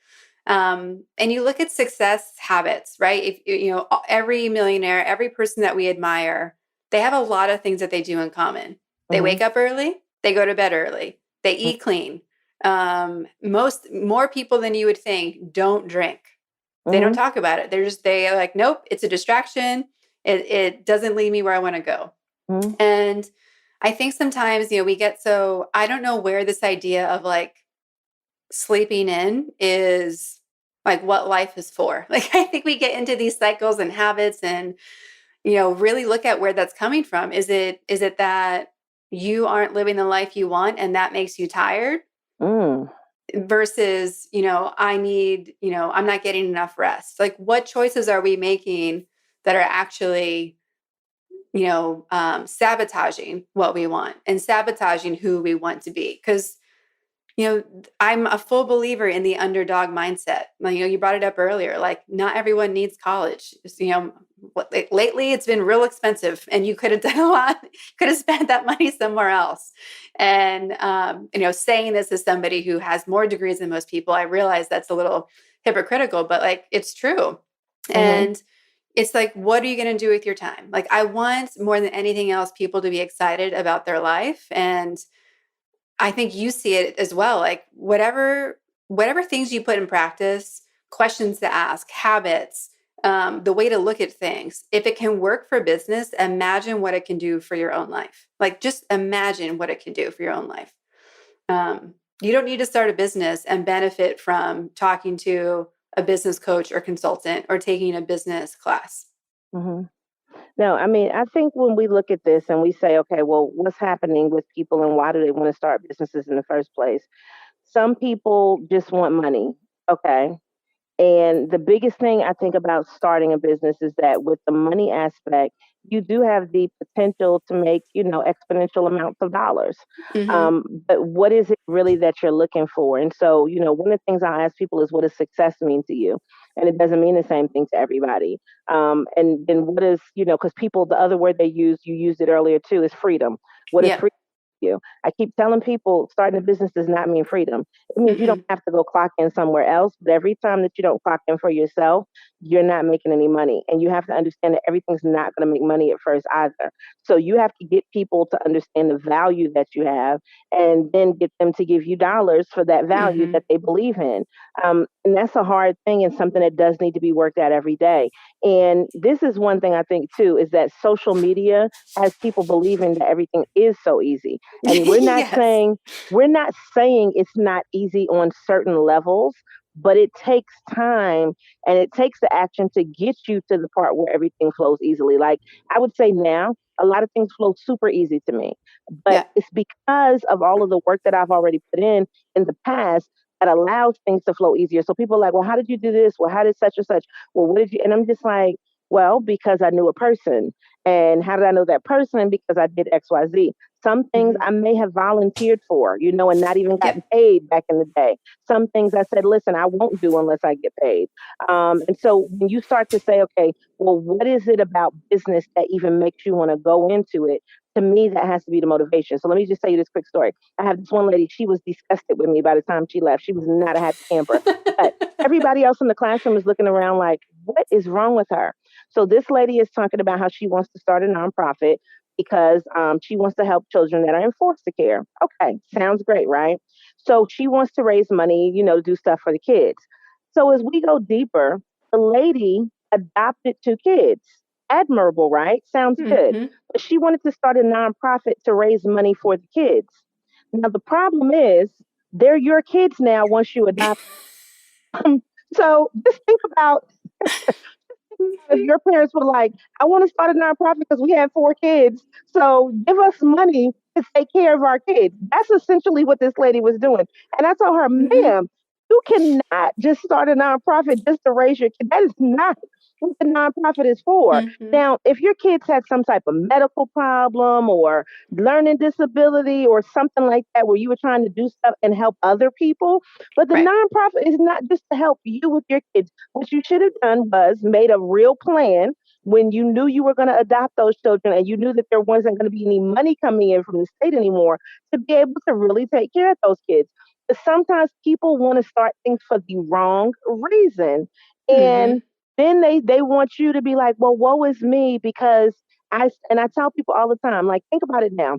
And you look at success habits, right? If every millionaire, every person that we admire, they have a lot of things that they do in common. They
Mm-hmm.
wake up early, they go to bed early, they eat clean. Most more people than you would think don't drink. They don't
Mm-hmm.
talk about it. They are like, nope, it's a distraction. It doesn't lead me where I want to go.
Mm-hmm.
And I think sometimes, we get so I don't know where this idea of like sleeping in is like what life is for. Like I think we get into these cycles and habits and really look at where that's coming from. Is it that you aren't living the life you want and that makes you tired
Mm.
versus, I'm not getting enough rest. Like what choices are we making that are actually sabotaging what we want and sabotaging who we want to be because I'm a full believer in the underdog mindset. Like, you brought it up earlier. Like, not everyone needs college. Lately it's been real expensive, and you could have done a lot. Could have spent that money somewhere else. And saying this as somebody who has more degrees than most people, I realize that's a little hypocritical, but like it's true.
Mm-hmm.
And it's like, what are you going to do with your time? Like, I want more than anything else people to be excited about their life and I think you see it as well. Like whatever things you put in practice, questions to ask, habits, the way to look at things. If it can work for business, imagine what it can do for your own life. Like just imagine what it can do for your own life. You don't need to start a business and benefit from talking to a business coach or consultant or taking a business class.
Hmm. No, I mean, I think when we look at this and we say, okay, well, what's happening with people and why do they want to start businesses in the first place? Some people just want money. Okay. And the biggest thing I think about starting a business is that with the money aspect, you do have the potential to make, exponential amounts of dollars.
Mm-hmm.
But what is it really that you're looking for? And so, one of the things I ask people is, what does success mean to you? And it doesn't mean the same thing to everybody. And then what is, because people, the other word they use, you used it earlier too, is freedom. What is
Yep.
freedom? You. I keep telling people starting a business does not mean freedom. It means you don't
Mm-mm.
have to go clock in somewhere else. But every time that you don't clock in for yourself, you're not making any money. And you have to understand that everything's not going to make money at first either. So you have to get people to understand the value that you have and then get them to give you dollars for that value
Mm-hmm.
that they believe in. And that's a hard thing and something that does need to be worked at every day. And this is one thing I think too is that social media has people believing that everything is so easy. And
Yes.
we're not saying it's not easy on certain levels, but it takes time and it takes the action to get you to the part where everything flows easily. Like I would say now, a lot of things flow super easy to me, but
Yeah.
it's because of all of the work that I've already put in the past that allows things to flow easier. So people are like, well, how did you do this? Well, how did such and such? Well, what did you? And I'm just like, well, because I knew a person. And how did I know that person? Because I did XYZ. Some things
Mm-hmm.
I may have volunteered for, and not even gotten
Yep.
paid back in the day. Some things I said, listen, I won't do unless I get paid. And so when you start to say, okay, well, what is it about business that even makes you want to go into it? To me, that has to be the motivation. So let me just tell you this quick story. I have this one lady, she was disgusted with me by the time she left. She was not a happy camper. But everybody else in the classroom is looking around like, what is wrong with her? So this lady is talking about how she wants to start a nonprofit because she wants to help children that are in foster care. Okay, sounds great, right? So she wants to raise money, to do stuff for the kids. So as we go deeper, the lady adopted two kids. Admirable, right? Sounds good.
Mm-hmm.
But she wanted to start a nonprofit to raise money for the kids. Now, the problem is they're your kids now once you adopt them. So just think about if your parents were like, I want to start a nonprofit because we have four kids. So give us money to take care of our kids. That's essentially what this lady was doing. And I told her,
Mm-hmm.
ma'am, you cannot just start a nonprofit just to raise your kid. That is not what the nonprofit is for.
Mm-hmm.
Now, if your kids had some type of medical problem or learning disability or something like that, where you were trying to do stuff and help other people, but the
Right.
nonprofit is not just to help you with your kids. What you should have done was made a real plan when you knew you were going to adopt those children and you knew that there wasn't going to be any money coming in from the state anymore to be able to really take care of those kids. But sometimes people want to start things for the wrong reason.
Mm-hmm.
And then they want you to be like, well, woe is me because I tell people all the time, like, think about it now.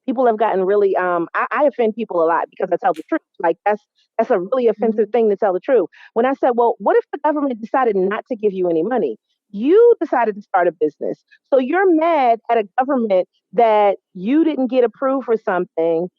People have gotten really I offend people a lot because I tell the truth. Like that's a really offensive
Mm-hmm.
thing to tell the truth. When I said, well, what if the government decided not to give you any money? You decided to start a business. So you're mad at a government that you didn't get approved for something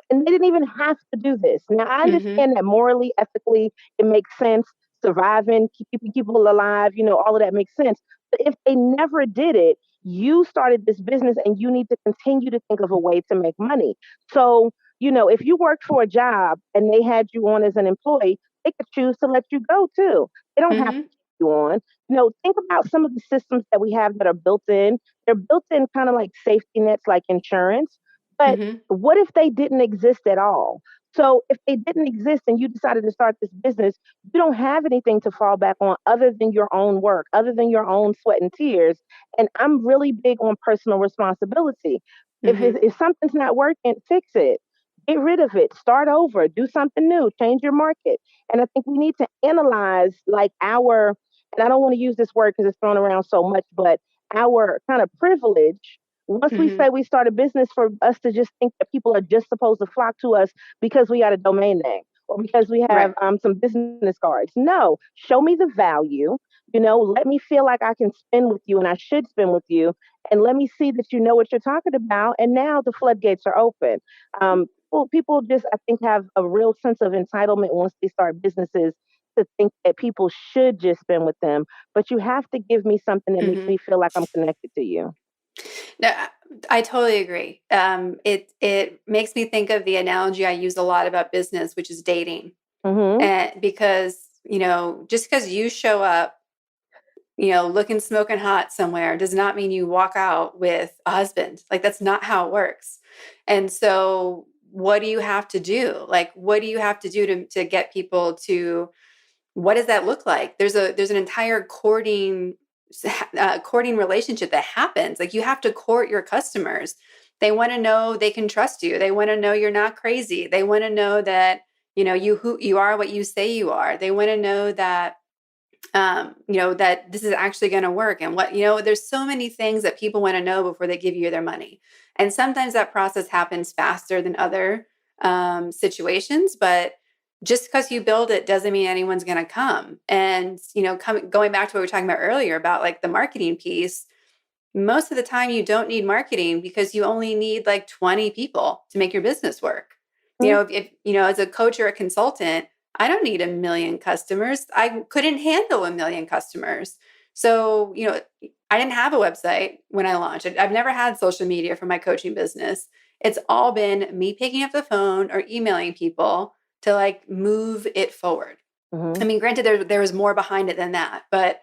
and they didn't even have to do this. Now I
Mm-hmm.
understand that morally, ethically, it makes sense. Surviving, keeping people alive, all of that makes sense. But if they never did it, you started this business and you need to continue to think of a way to make money. So, if you worked for a job and they had you on as an employee, they could choose to let you go too. They don't have to
Mm-hmm.
keep you on. Think about some of the systems that we have that are built in. They're built in kind of like safety nets, like insurance. But
Mm-hmm.
what if they didn't exist at all? So if they didn't exist and you decided to start this business, you don't have anything to fall back on other than your own work, other than your own sweat and tears. And I'm really big on personal responsibility.
Mm-hmm.
If something's not working, fix it. Get rid of it. Start over. Do something new. Change your market. And I think we need to analyze like and I don't want to use this word because it's thrown around so much, but our kind of privilege Once we
Hmm.
say we start a business, for us to just think that people are just supposed to flock to us because we got a domain name or because we have
Right.
some business cards. No, show me the value. Let me feel like I can spend with you and I should spend with you. And let me see that you know what you're talking about. And now the floodgates are open. People just, I think, have a real sense of entitlement once they start businesses to think that people should just spend with them. But you have to give me something that makes
Hmm.
me feel like I'm connected to you.
No, I totally agree. It makes me think of the analogy I use a lot about business, which is dating.
Mm-hmm.
And because, just because you show up, looking smoking hot somewhere does not mean you walk out with a husband. Like that's not how it works. And so what do you have to do? Like what do you have to do to get people to, what does that look like? There's an entire courting relationship that happens. Like you have to court your customers. They want to know they can trust you. They want to know you're not crazy. They want to know that who you are, what you say you are. They want to know that that this is actually going to work. And there's so many things that people want to know before they give you their money. And sometimes that process happens faster than other situations, but just because you build it doesn't mean anyone's going to come. And, going back to what we were talking about earlier about like the marketing piece, most of the time you don't need marketing because you only need like 20 people to make your business work. If as a coach or a consultant, I don't need a million customers. I couldn't handle a million customers. So, I didn't have a website when I launched. I've never had social media for my coaching business. It's all been me picking up the phone or emailing people to like move it forward.
Mm-hmm.
I mean, granted, there was more behind it than that, but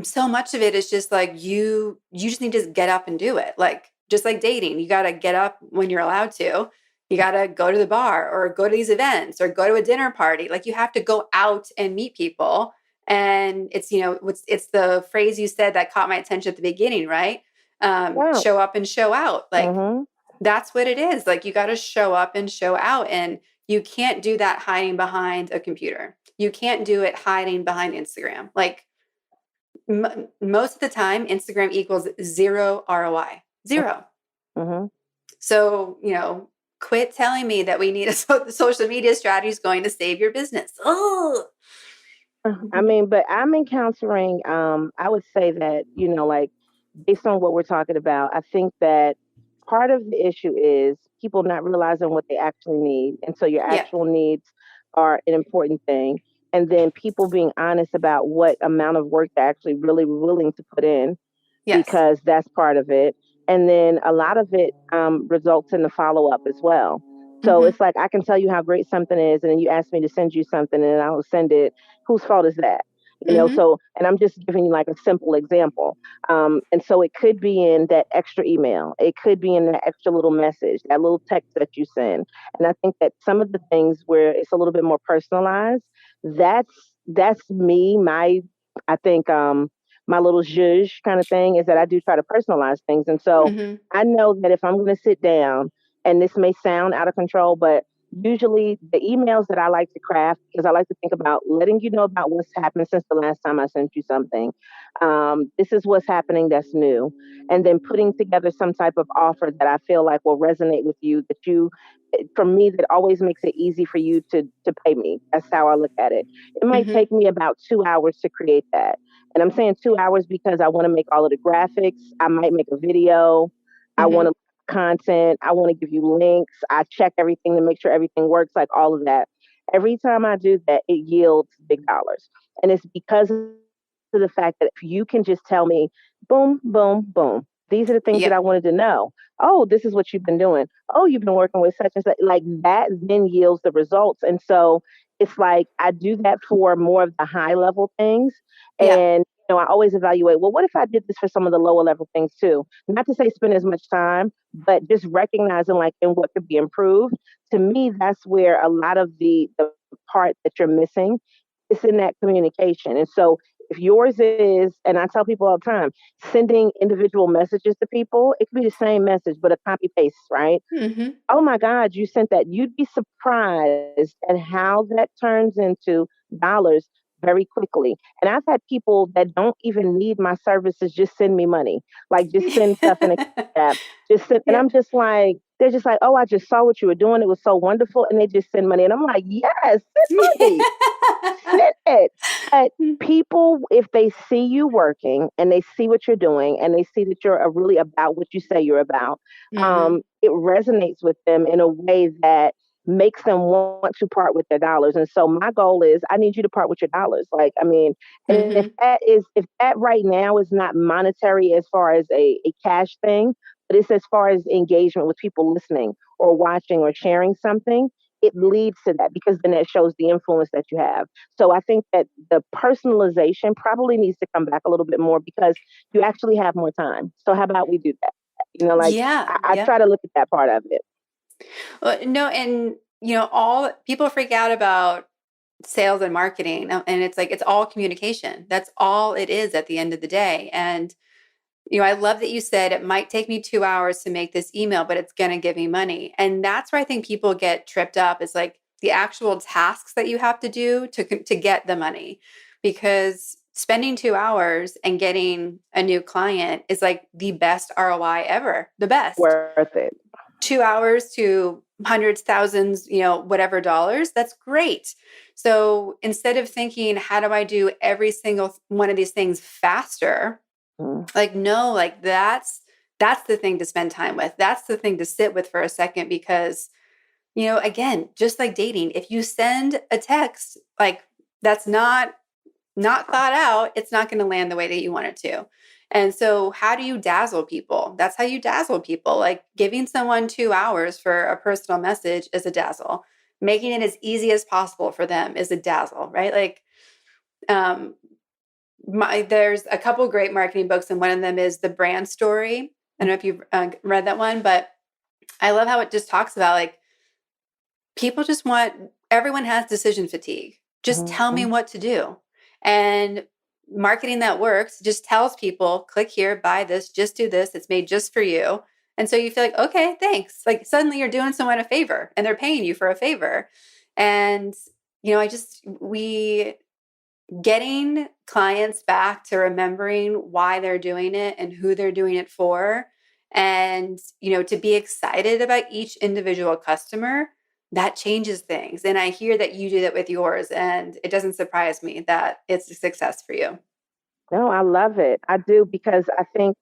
so much of it is just like you just need to get up and do it. Like just like dating, you got to get up when you're allowed to. You got to go to the bar or go to these events or go to a dinner party. Like you have to go out and meet people. And it's the phrase you said that caught my attention at the beginning, right?
Wow.
Show up and show out. Like
Mm-hmm.
that's what it is. Like you got to show up and show out, and you can't do that hiding behind a computer. You can't do it hiding behind Instagram. Like most of the time, Instagram equals zero ROI, zero.
Mm-hmm.
So, quit telling me that we need a social media strategy is going to save your business. Oh,
I mean, but I'm encountering, I would say that, like based on what we're talking about, I think that part of the issue is people not realizing what they actually need. And so your
yeah.
actual needs are an important thing. And then people being honest about what amount of work they're actually really willing to put in,
Yes.
because that's part of it. And then a lot of it results in the follow up as well. So
Mm-hmm.
it's like I can tell you how great something is, and then you ask me to send you something, and I will send it. Whose fault is that?
Mm-hmm.
So, and I'm just giving you like a simple example. And so it could be in that extra email, it could be in that extra little message, that little text that you send. And I think that some of the things where it's a little bit more personalized, that's me, I think, my little zhuzh kind of thing is that I do try to personalize things. And so
Mm-hmm.
I know that if I'm going to sit down, and this may sound out of control, but usually the emails that I like to craft, because I like to think about letting you know about what's happened since the last time I sent you something. This is what's happening that's new. And then putting together some type of offer that I feel like will resonate with you, for me, that always makes it easy for you to pay me. That's how I look at it. It might
Mm-hmm.
take me about 2 hours to create that. And I'm saying 2 hours because I want to make all of the graphics. I might make a video. I want
Mm-hmm.
to content. I want to give you links. I check everything to make sure everything works, like all of that. Every time I do that, it yields big dollars. And it's because of the fact that if you can just tell me, boom, boom, boom, these are the things that
Yep.
I wanted to know. Oh, this is what you've been doing. Oh, you've been working with such and such. Like that then yields the results. And so it's like I do that for more of the high level things.
Yeah.
And I always evaluate, well, what if I did this for some of the lower level things too? Not to say spend as much time, but just recognizing like in what could be improved. To me, that's where a lot of the part that you're missing is in that communication. And so if yours is, and I tell people all the time, sending individual messages to people, it could be the same message, but a copy paste, right?
Mm-hmm.
Oh my God, you sent that. You'd be surprised at how that turns into dollars very quickly. And I've had people that don't even need my services just send me money, like just send stuff in a app, just send, and
Yeah.
I'm just like, they're just like, oh, I just saw what you were doing. It was so wonderful. And they just send money. And I'm like, yes, send money, send it. But people, if they see you working and they see what you're doing and they see that you're really about what you say you're about,
Mm-hmm.
it resonates with them in a way that makes them want to part with their dollars. And so my goal is I need you to part with your dollars. Like, I mean, and
Mm-hmm.
if that right now is not monetary as far as a cash thing, but it's as far as engagement with people listening or watching or sharing something, it leads to that because then that shows the influence that you have. So I think that the personalization probably needs to come back a little bit more because you actually have more time. So how about we do that? Like
Yeah.
I
Yeah.
try to look at that part of it.
Well, no, and all people freak out about sales and marketing, and it's like it's all communication. That's all it is at the end of the day. And I love that you said it might take me 2 hours to make this email, but it's going to give me money. And that's where I think people get tripped up is like the actual tasks that you have to do to get the money, because spending 2 hours and getting a new client is like the best ROI ever, the best.
Worth it.
2 hours to hundreds, thousands, whatever dollars, that's great. So instead of thinking, how do I do every single one of these things faster?
Mm.
Like, no, like that's the thing to spend time with. That's the thing to sit with for a second because, again, just like dating, if you send a text, like that's not thought out, it's not going to land the way that you want it to. And so how do you dazzle people? That's how you dazzle people. Like giving someone 2 hours for a personal message is a dazzle. Making it as easy as possible for them is a dazzle, right? Like um there's a couple great marketing books, and one of them is The Brand Story. I don't know if you've read that one, but I love how it just talks about like people just want, everyone has decision fatigue. Just tell me
Mm-hmm.
what to do. And marketing that works just tells people, click here, buy this, just do this. It's made just for you. And so you feel like, okay, thanks. Like suddenly you're doing someone a favor and they're paying you for a favor. And, we getting clients back to remembering why they're doing it and who they're doing it for, and to be excited about each individual customer, that changes things. And I hear that you do that with yours, and it doesn't surprise me that it's a success for you.
No, I love it. I do because I think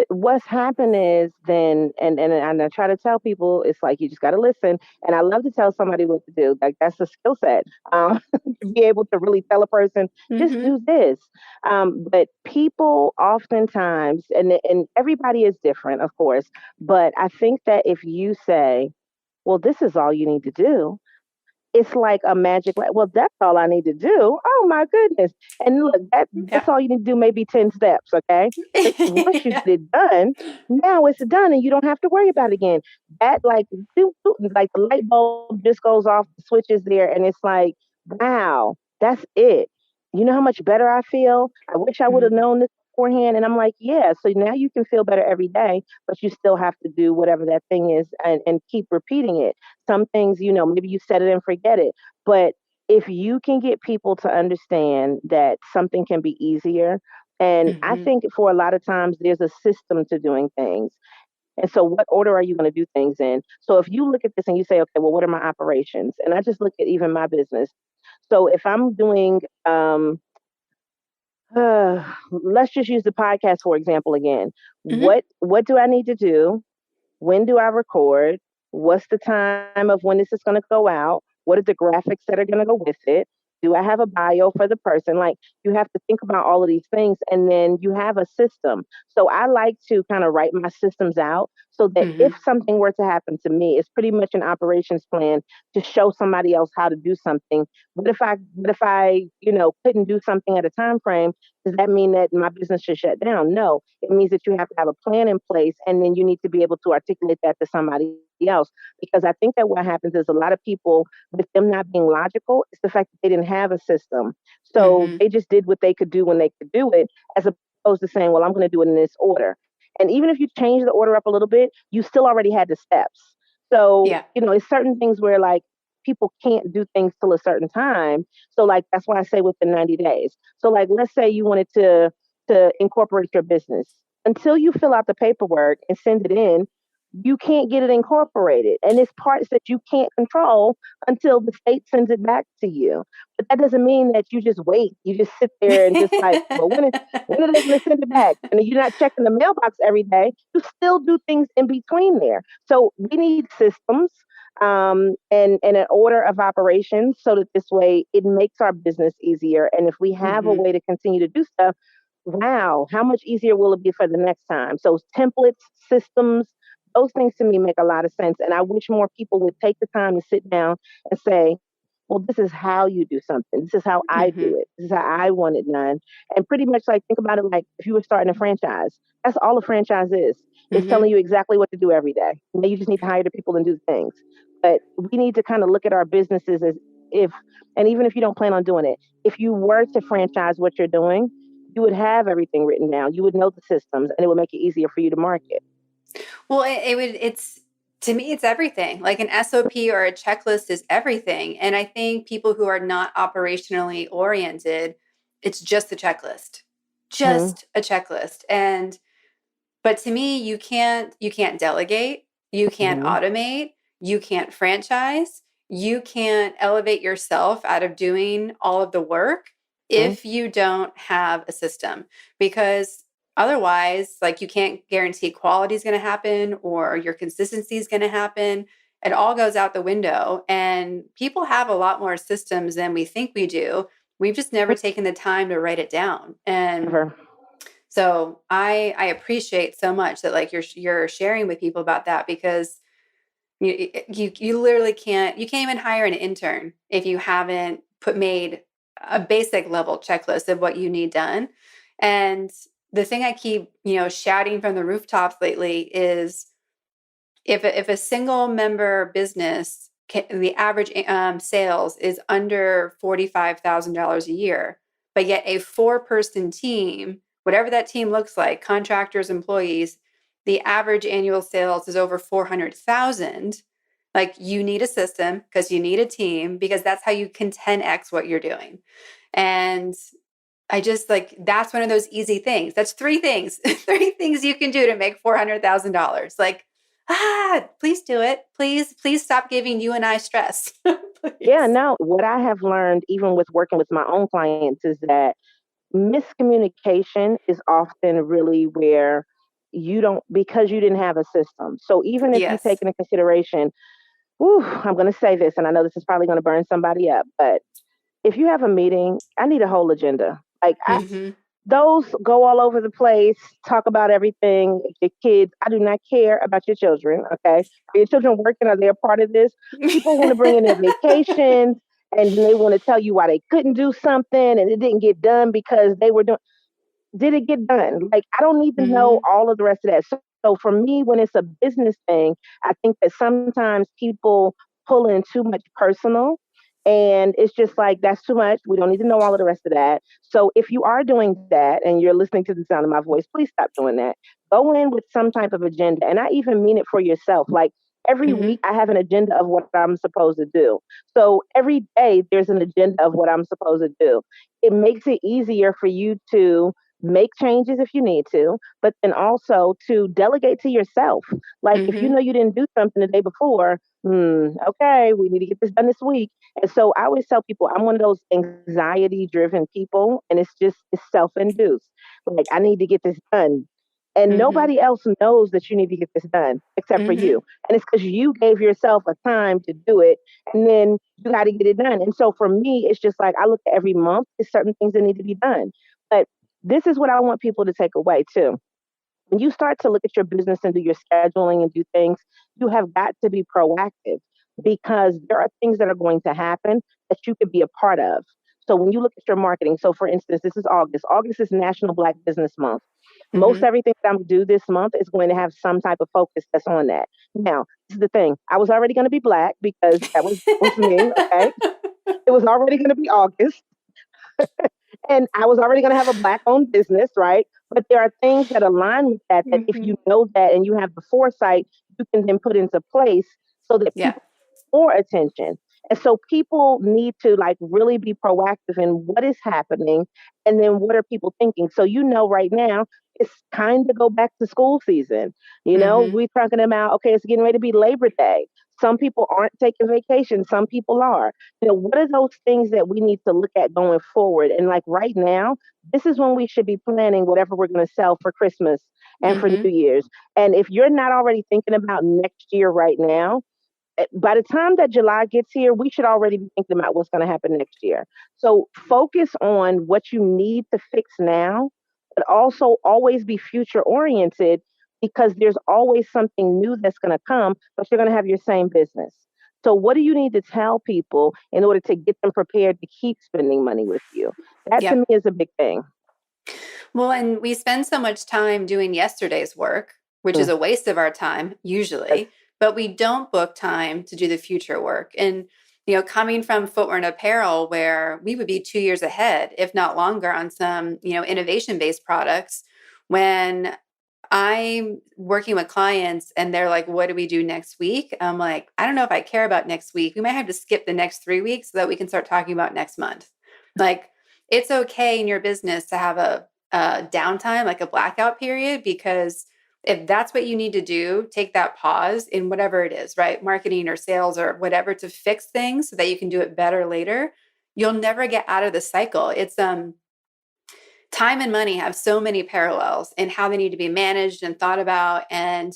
what's happened is then, and I try to tell people it's like you just got to listen. And I love to tell somebody what to do. Like that's a skill set to be able to really tell a person just
Mm-hmm.
do this. But people oftentimes, and everybody is different, of course. But I think that if you say, "Well, this is all you need to do," it's like a magic. Well, that's all I need to do. Oh my goodness! And look,
Yeah.
that's all you need to do. Maybe 10 steps, okay? But once you
Yeah.
get it done, now it's done, and you don't have to worry about it again. That like, like the light bulb just goes off, the switch is there, and it's like, wow, that's it. You know how much better I feel? I wish I would have
Mhm.
known this beforehand. And I'm like, yeah. So now you can feel better every day, but you still have to do whatever that thing is and keep repeating it. Some things, maybe you set it and forget it. But if you can get people to understand that something can be easier, and I
Mhm.
think for a lot of times there's a system to doing things. And so, what order are you going to do things in? So, if you look at this and you say, okay, well, what are my operations? And I just look at even my business. So, if I'm doing, let's just use the podcast for example again.
Mhm.
What do I need to do? When do I record? What's the time of when this is going to go out? What are the graphics that are going to go with it? Do I have a bio for the person? Like you have to think about all of these things and then you have a system. So I like to kind of write my systems out so that if
Mhm.
something were to happen to me, it's pretty much an operations plan to show somebody else how to do something. What if I couldn't do something at a time frame? Does that mean that my business should shut down? No, it means that you have to have a plan in place and then you need to be able to articulate that to somebody else. Because I think that what happens is a lot of people, with them not being logical, it's the fact that they didn't have a system. So
Mhm.
they just did what they could do when they could do it, as opposed to saying, well, I'm going to do it in this order. And even if you change the order up a little bit, you still already had the steps. So,
Yeah.
it's certain things where like people can't do things till a certain time. So like that's why I say within 90 days. So like let's say you wanted to incorporate your business. Until you fill out the paperwork and send it in, you can't get it incorporated. And it's parts that you can't control until the state sends it back to you. But that doesn't mean that you just wait. You just sit there and just like, well, when are they going to send it back? And you're not checking the mailbox every day. You still do things in between there. So we need systems and an order of operations so that this way it makes our business easier. And if we have a
hmm
way to continue to do stuff, wow, how much easier will it be for the next time? So templates, systems, those things to me make a lot of sense. And I wish more people would take the time to sit down and say, well, this is how you do something. This is how I
hmm
do it. This is how I want it done. And pretty much like think about it like if you were starting a franchise, that's all a franchise is. It's
hmm
telling you exactly what to do every day. And then you just need to hire the people and do things. But we need to kind of look at our businesses as if, and even if you don't plan on doing it, if you were to franchise what you're doing, you would have everything written down. You would know the systems and it would make it easier for you to market.
Well, it would, it's, to me, it's everything. Like an SOP or a checklist is everything. And I think people who are not operationally oriented, it's just a checklist,
Hmm.
just a checklist. And, but to me, you can't delegate, you can't
Hmm.
automate, you can't franchise, you can't elevate yourself out of doing all of the work
Hmm.
if you don't have a system. Because otherwise, like you can't guarantee quality is going to happen or your consistency is going to happen. It all goes out the window. And people have a lot more systems than we think we do. We've just never taken the time to write it down. And
Never.
so I appreciate so much that like you're sharing with people about that, because you literally can't even hire an intern if you haven't made a basic level checklist of what you need done. And the thing I keep shouting from the rooftops lately is if a single member business the average sales is under $45,000 a year, but yet a 4-person team, whatever that team looks like, contractors, employees, the average annual sales is over 400,000. Like you need a system because you need a team, because that's how you can 10x what you're doing. And I just like, that's one of those easy things. That's three things, three things you can do to make $400,000. Like, please do it. Please stop giving you and I stress.
Yeah,
Please.
no, what I have learned, even with working with my own clients, is that miscommunication is often really where you don't, because you didn't have a system. So even if you take
Yes.
into consideration, whew, I'm going to say this, and I know this is probably going to burn somebody up, but if you have a meeting, I need a whole agenda. Like
hmm
those go all over the place, talk about everything. Your kids, I do not care about your children. Okay. Are your children working? Are they a part of this? People want to bring in their vacations and then they want to tell you why they couldn't do something and it didn't get done because they were doing, did it get done? Like, I don't need to know
hmm
all of the rest of that. So for me, when it's a business thing, I think that sometimes people pull in too much personal. And it's just like, that's too much. We don't need to know all of the rest of that. So if you are doing that and you're listening to the sound of my voice, please stop doing that. Go in with some type of agenda. And I even mean it for yourself. Like every
hmm
week, I have an agenda of what I'm supposed to do. So every day, there's an agenda of what I'm supposed to do. It makes it easier for you to make changes if you need to, but then also to delegate to yourself. Like if you
hmm
know you didn't do something the day before, okay, we need to get this done this week. And so I always tell people I'm one of those anxiety driven people, and it's self induced. Like I need to get this done. And
hmm
nobody else knows that you need to get this done except for
hmm
you. And it's because you gave yourself a time to do it and then you got to get it done. And so for me, it's just like I look at every month, there's certain things that need to be done. But this is what I want people to take away too. When you start to look at your business and do your scheduling and do things, you have got to be proactive because there are things that are going to happen that you could be a part of. So when you look at your marketing, so for instance, this is August. August is National Black Business Month. Most
hmm
everything that I'm gonna do this month is going to have some type of focus that's on that. Now, this is the thing. I was already going to be black because that was me. Okay, it was already going to be August and I was already going to have a black owned business, right? But there are things that align with that, that if
hmm
you know that and you have the foresight, you can then put into place so that
Yeah.
people pay more attention. And so people need to like really be proactive in what is happening and then what are people thinking. So, right now, it's kind of go back to school season.
Mm-hmm.
We're talking about, okay, it's getting ready to be Labor Day. Some people aren't taking vacation, some people are. What are those things that we need to look at going forward? And like right now, this is when we should be planning whatever we're going to sell for Christmas and for
Mm-hmm.
New Year's. And if you're not already thinking about next year right now, by the time that July gets here, we should already be thinking about what's going to happen next year. So focus on what you need to fix now, but also always be future oriented because there's always something new that's going to come, but you're going to have your same business. So what do you need to tell people in order to get them prepared to keep spending money with you? That to
Yep.
me is a big thing.
Well, and we spend so much time doing yesterday's work, which is
Mm,
a waste of our time
yes.
usually, but we don't book time to do the future work. And, coming from footwear and apparel, where we would be 2 years ahead, if not longer, on some, innovation based products, when I'm working with clients and they're like, what do we do next week? I'm like, I don't know if I care about next week. We might have to skip the next 3 weeks so that we can start talking about next month. Like, it's okay in your business to have a downtime, like a blackout period, because if that's what you need to do, take that pause in whatever it is, right? Marketing or sales or whatever, to fix things so that you can do it better later. You'll never get out of the cycle. It's time and money have so many parallels in how they need to be managed and thought about. And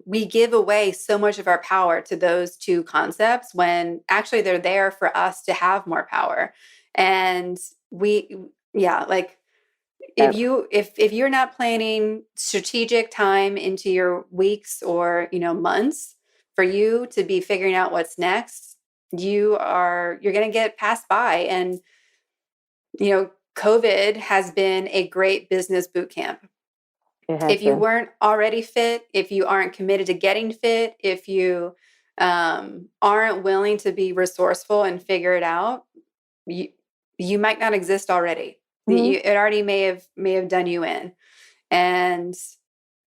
we give away so much of our power to those two concepts when actually they're there for us to have more power. And yeah, like
Yep.
if you're not planning strategic time into your weeks or months for you to be figuring out what's next, you're going to get passed by. And COVID has been a great business boot camp.
It has
If you
been.
weren't already fit, if you aren't committed to getting fit, if you aren't willing to be resourceful and figure it out, you you might not exist already.
Mhm.
It already may have done you in. And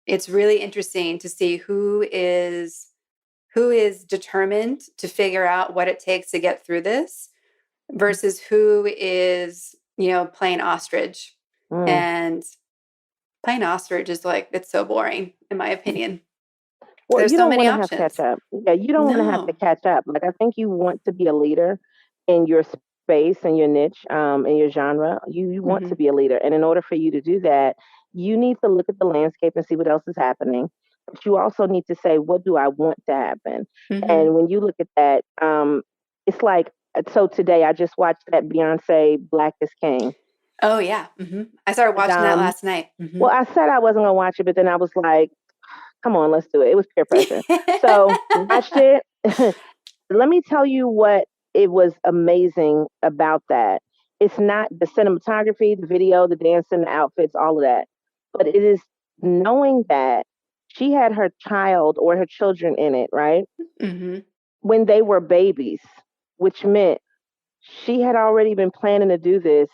it's really interesting to see who is determined to figure out what it takes to get through this versus who is, playing ostrich.
Mm.
And playing ostrich is like, it's so boring, in my opinion.
Well,
There's
you
so
don't
many
want to have catch
options.
up. Yeah, you don't want to have to
No.
catch up. Like I think you want to be a leader in your space and your niche, in your genre. You want to
Hmm.
be a leader, and in order for you to do that, you need to look at the landscape and see what else is happening. But you also need to say, what do I want to happen?
Hmm.
And when you look at that, it's like so. Today, I just watched that Beyonce "Black is King."
Oh yeah. I started
And,
watching that last night.
well, I said I wasn't gonna watch it, but then I was like, come on, let's do it. It was peer pressure. So watched it. Let me tell you what it was amazing about that. It's not the cinematography, the video, the dancing, the outfits, all of that, but it is knowing that she had her child or her children in it, right?
Hmm.
When they were babies, which meant she had already been planning to do this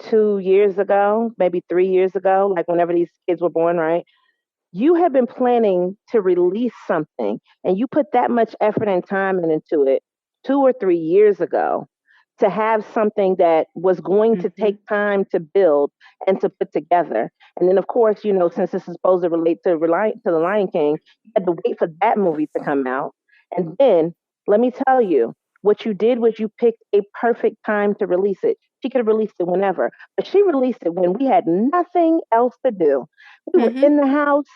2 years ago, maybe 3 years ago, like whenever these kids were born, right? You have been planning to release something and you put that much effort and time into it 2 or 3 years ago to have something that was going to take
Hmm.
time to build and to put together. And then, of course, since this is supposed to relate to the Lion King, you had to wait for that movie to come out. And then, let me tell you, what you did was you picked a perfect time to release it. She could have released it whenever, but she released it when we had nothing else to do. We were
Hmm.
in the house.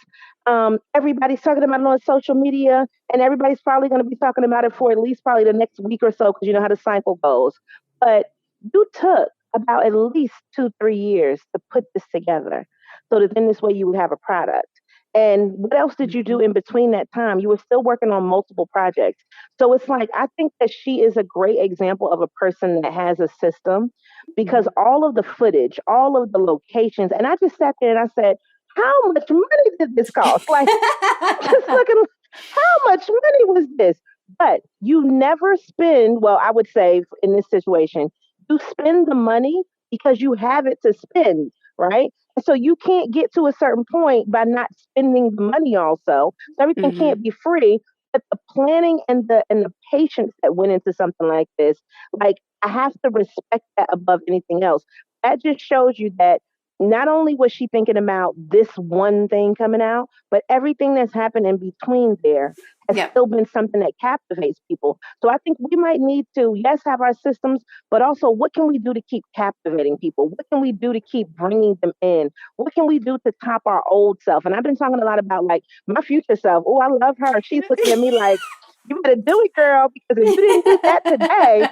Everybody's talking about it on social media, and everybody's probably going to be talking about it for at least probably the next week or so because you know how the cycle goes. But you took about at least 2, 3 years to put this together so that then this way you would have a product. And what else did you do
Hmm.
in between that time? You were still working on multiple projects. So it's like, I think that she is a great example of a person that has a system because
Hmm.
all of the footage, all of the locations, and I just sat there and I said, how much money did this cost? Like, just looking, how much money was this? But you never spend, well, I would say in this situation, you spend the money because you have it to spend, right? And so you can't get to a certain point by not spending the money also. So everything
Hmm.
can't be free. but the planning and the patience that went into something like this, like I have to respect that above anything else. That just shows you that not only was she thinking about this one thing coming out, but everything that's happened in between there has
Yeah.
still been something that captivates people. So I think we might need to, yes, have our systems, but also what can we do to keep captivating people? What can we do to keep bringing them in? What can we do to top our old self? And I've been talking a lot about like my future self. Oh, I love her. She's looking at me like, you better do it, girl, because if you didn't do that today,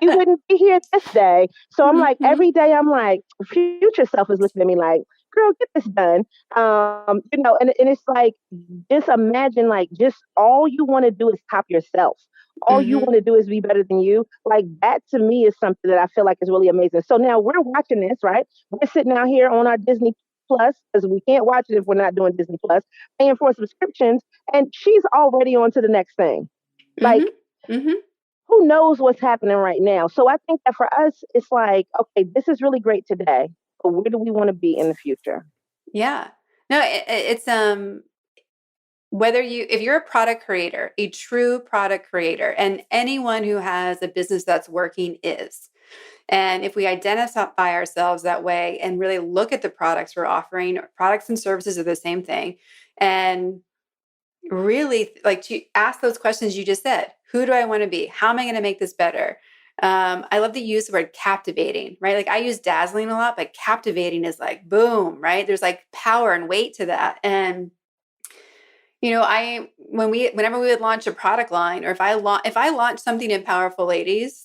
you wouldn't be here this day. So I'm like,
Mhm.
every day I'm like, future self is looking at me like, girl, get this done. And it's like, just imagine like just all you want to do is top yourself. All you
Mhm.
want to do is be better than you. Like that to me is something that I feel like is really amazing. So now we're watching this, right? We're sitting out here on our Disney Plus because we can't watch it if we're not doing Disney Plus, paying for subscriptions, and she's already on to the next thing. Like,
Mhm. Mhm.
who knows what's happening right now? So I think that for us, it's like, okay, this is really great today, but where do we want to be in the future?
Yeah. No, it's whether if you're a product creator, a true product creator, and anyone who has a business that's working is. And if we identify ourselves that way and really look at the products we're offering, products and services are the same thing. And really like to ask those questions you just said. Who do I want to be? How am I going to make this better? I love to use the word captivating, right? Like I use dazzling a lot, but captivating is like boom, right? There's like power and weight to that. And whenever we would launch a product line, or if I launch something in Powerful Ladies,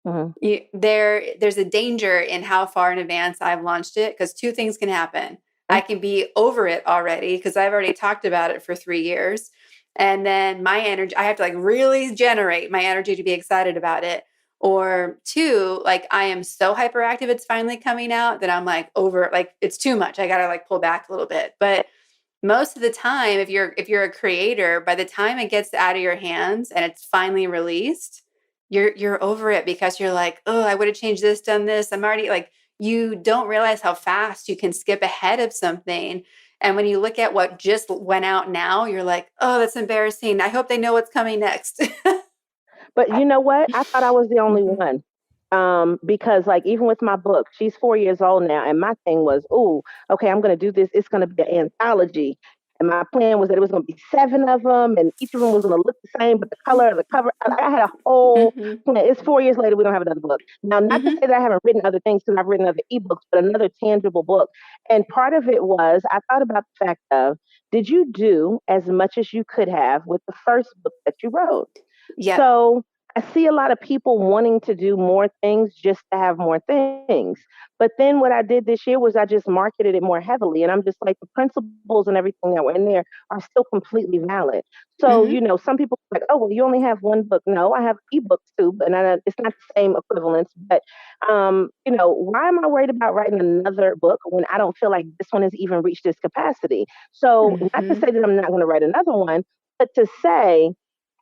Hmm.
there's a danger in how far in advance I've launched it because two things can happen. I can be over it already because I've already talked about it for 3 years. And then my energy, I have to like really generate my energy to be excited about it. Or two, like I am so hyperactive, it's finally coming out that I'm like over, like it's too much. I got to like pull back a little bit. But most of the time, if you're a creator, by the time it gets out of your hands and it's finally released, you're over it because you're like, oh, I would have changed this, done this. I'm already like, you don't realize how fast you can skip ahead of something. And when you look at what just went out now, you're like, oh, that's embarrassing. I hope they know what's coming next.
But you know what? I thought I was the only
Mhm.
one. Because like even with my book, she's 4 years old now, and my thing was, oh, okay, I'm gonna do this. It's gonna be an anthology, and my plan was that it was gonna be seven of them, and each of them was gonna look the same, but the color of the cover. I had a whole
Mhm.
plan. It's 4 years later, we don't have another book. Now, not to
Mhm.
say that I haven't written other things because I've written other ebooks, but another tangible book. And part of it was I thought about the fact of, did you do as much as you could have with the first book that you wrote?
Yep.
So I see a lot of people wanting to do more things just to have more things. But then what I did this year was I just marketed it more heavily. And I'm just like, the principles and everything that were in there are still completely valid. So,
Mhm.
some people are like, oh, well, you only have one book. No, I have ebooks too, but it's not the same equivalence. But, why am I worried about writing another book when I don't feel like this one has even reached its capacity? So, not to
Mhm.
say that I'm not going to write another one, but to say,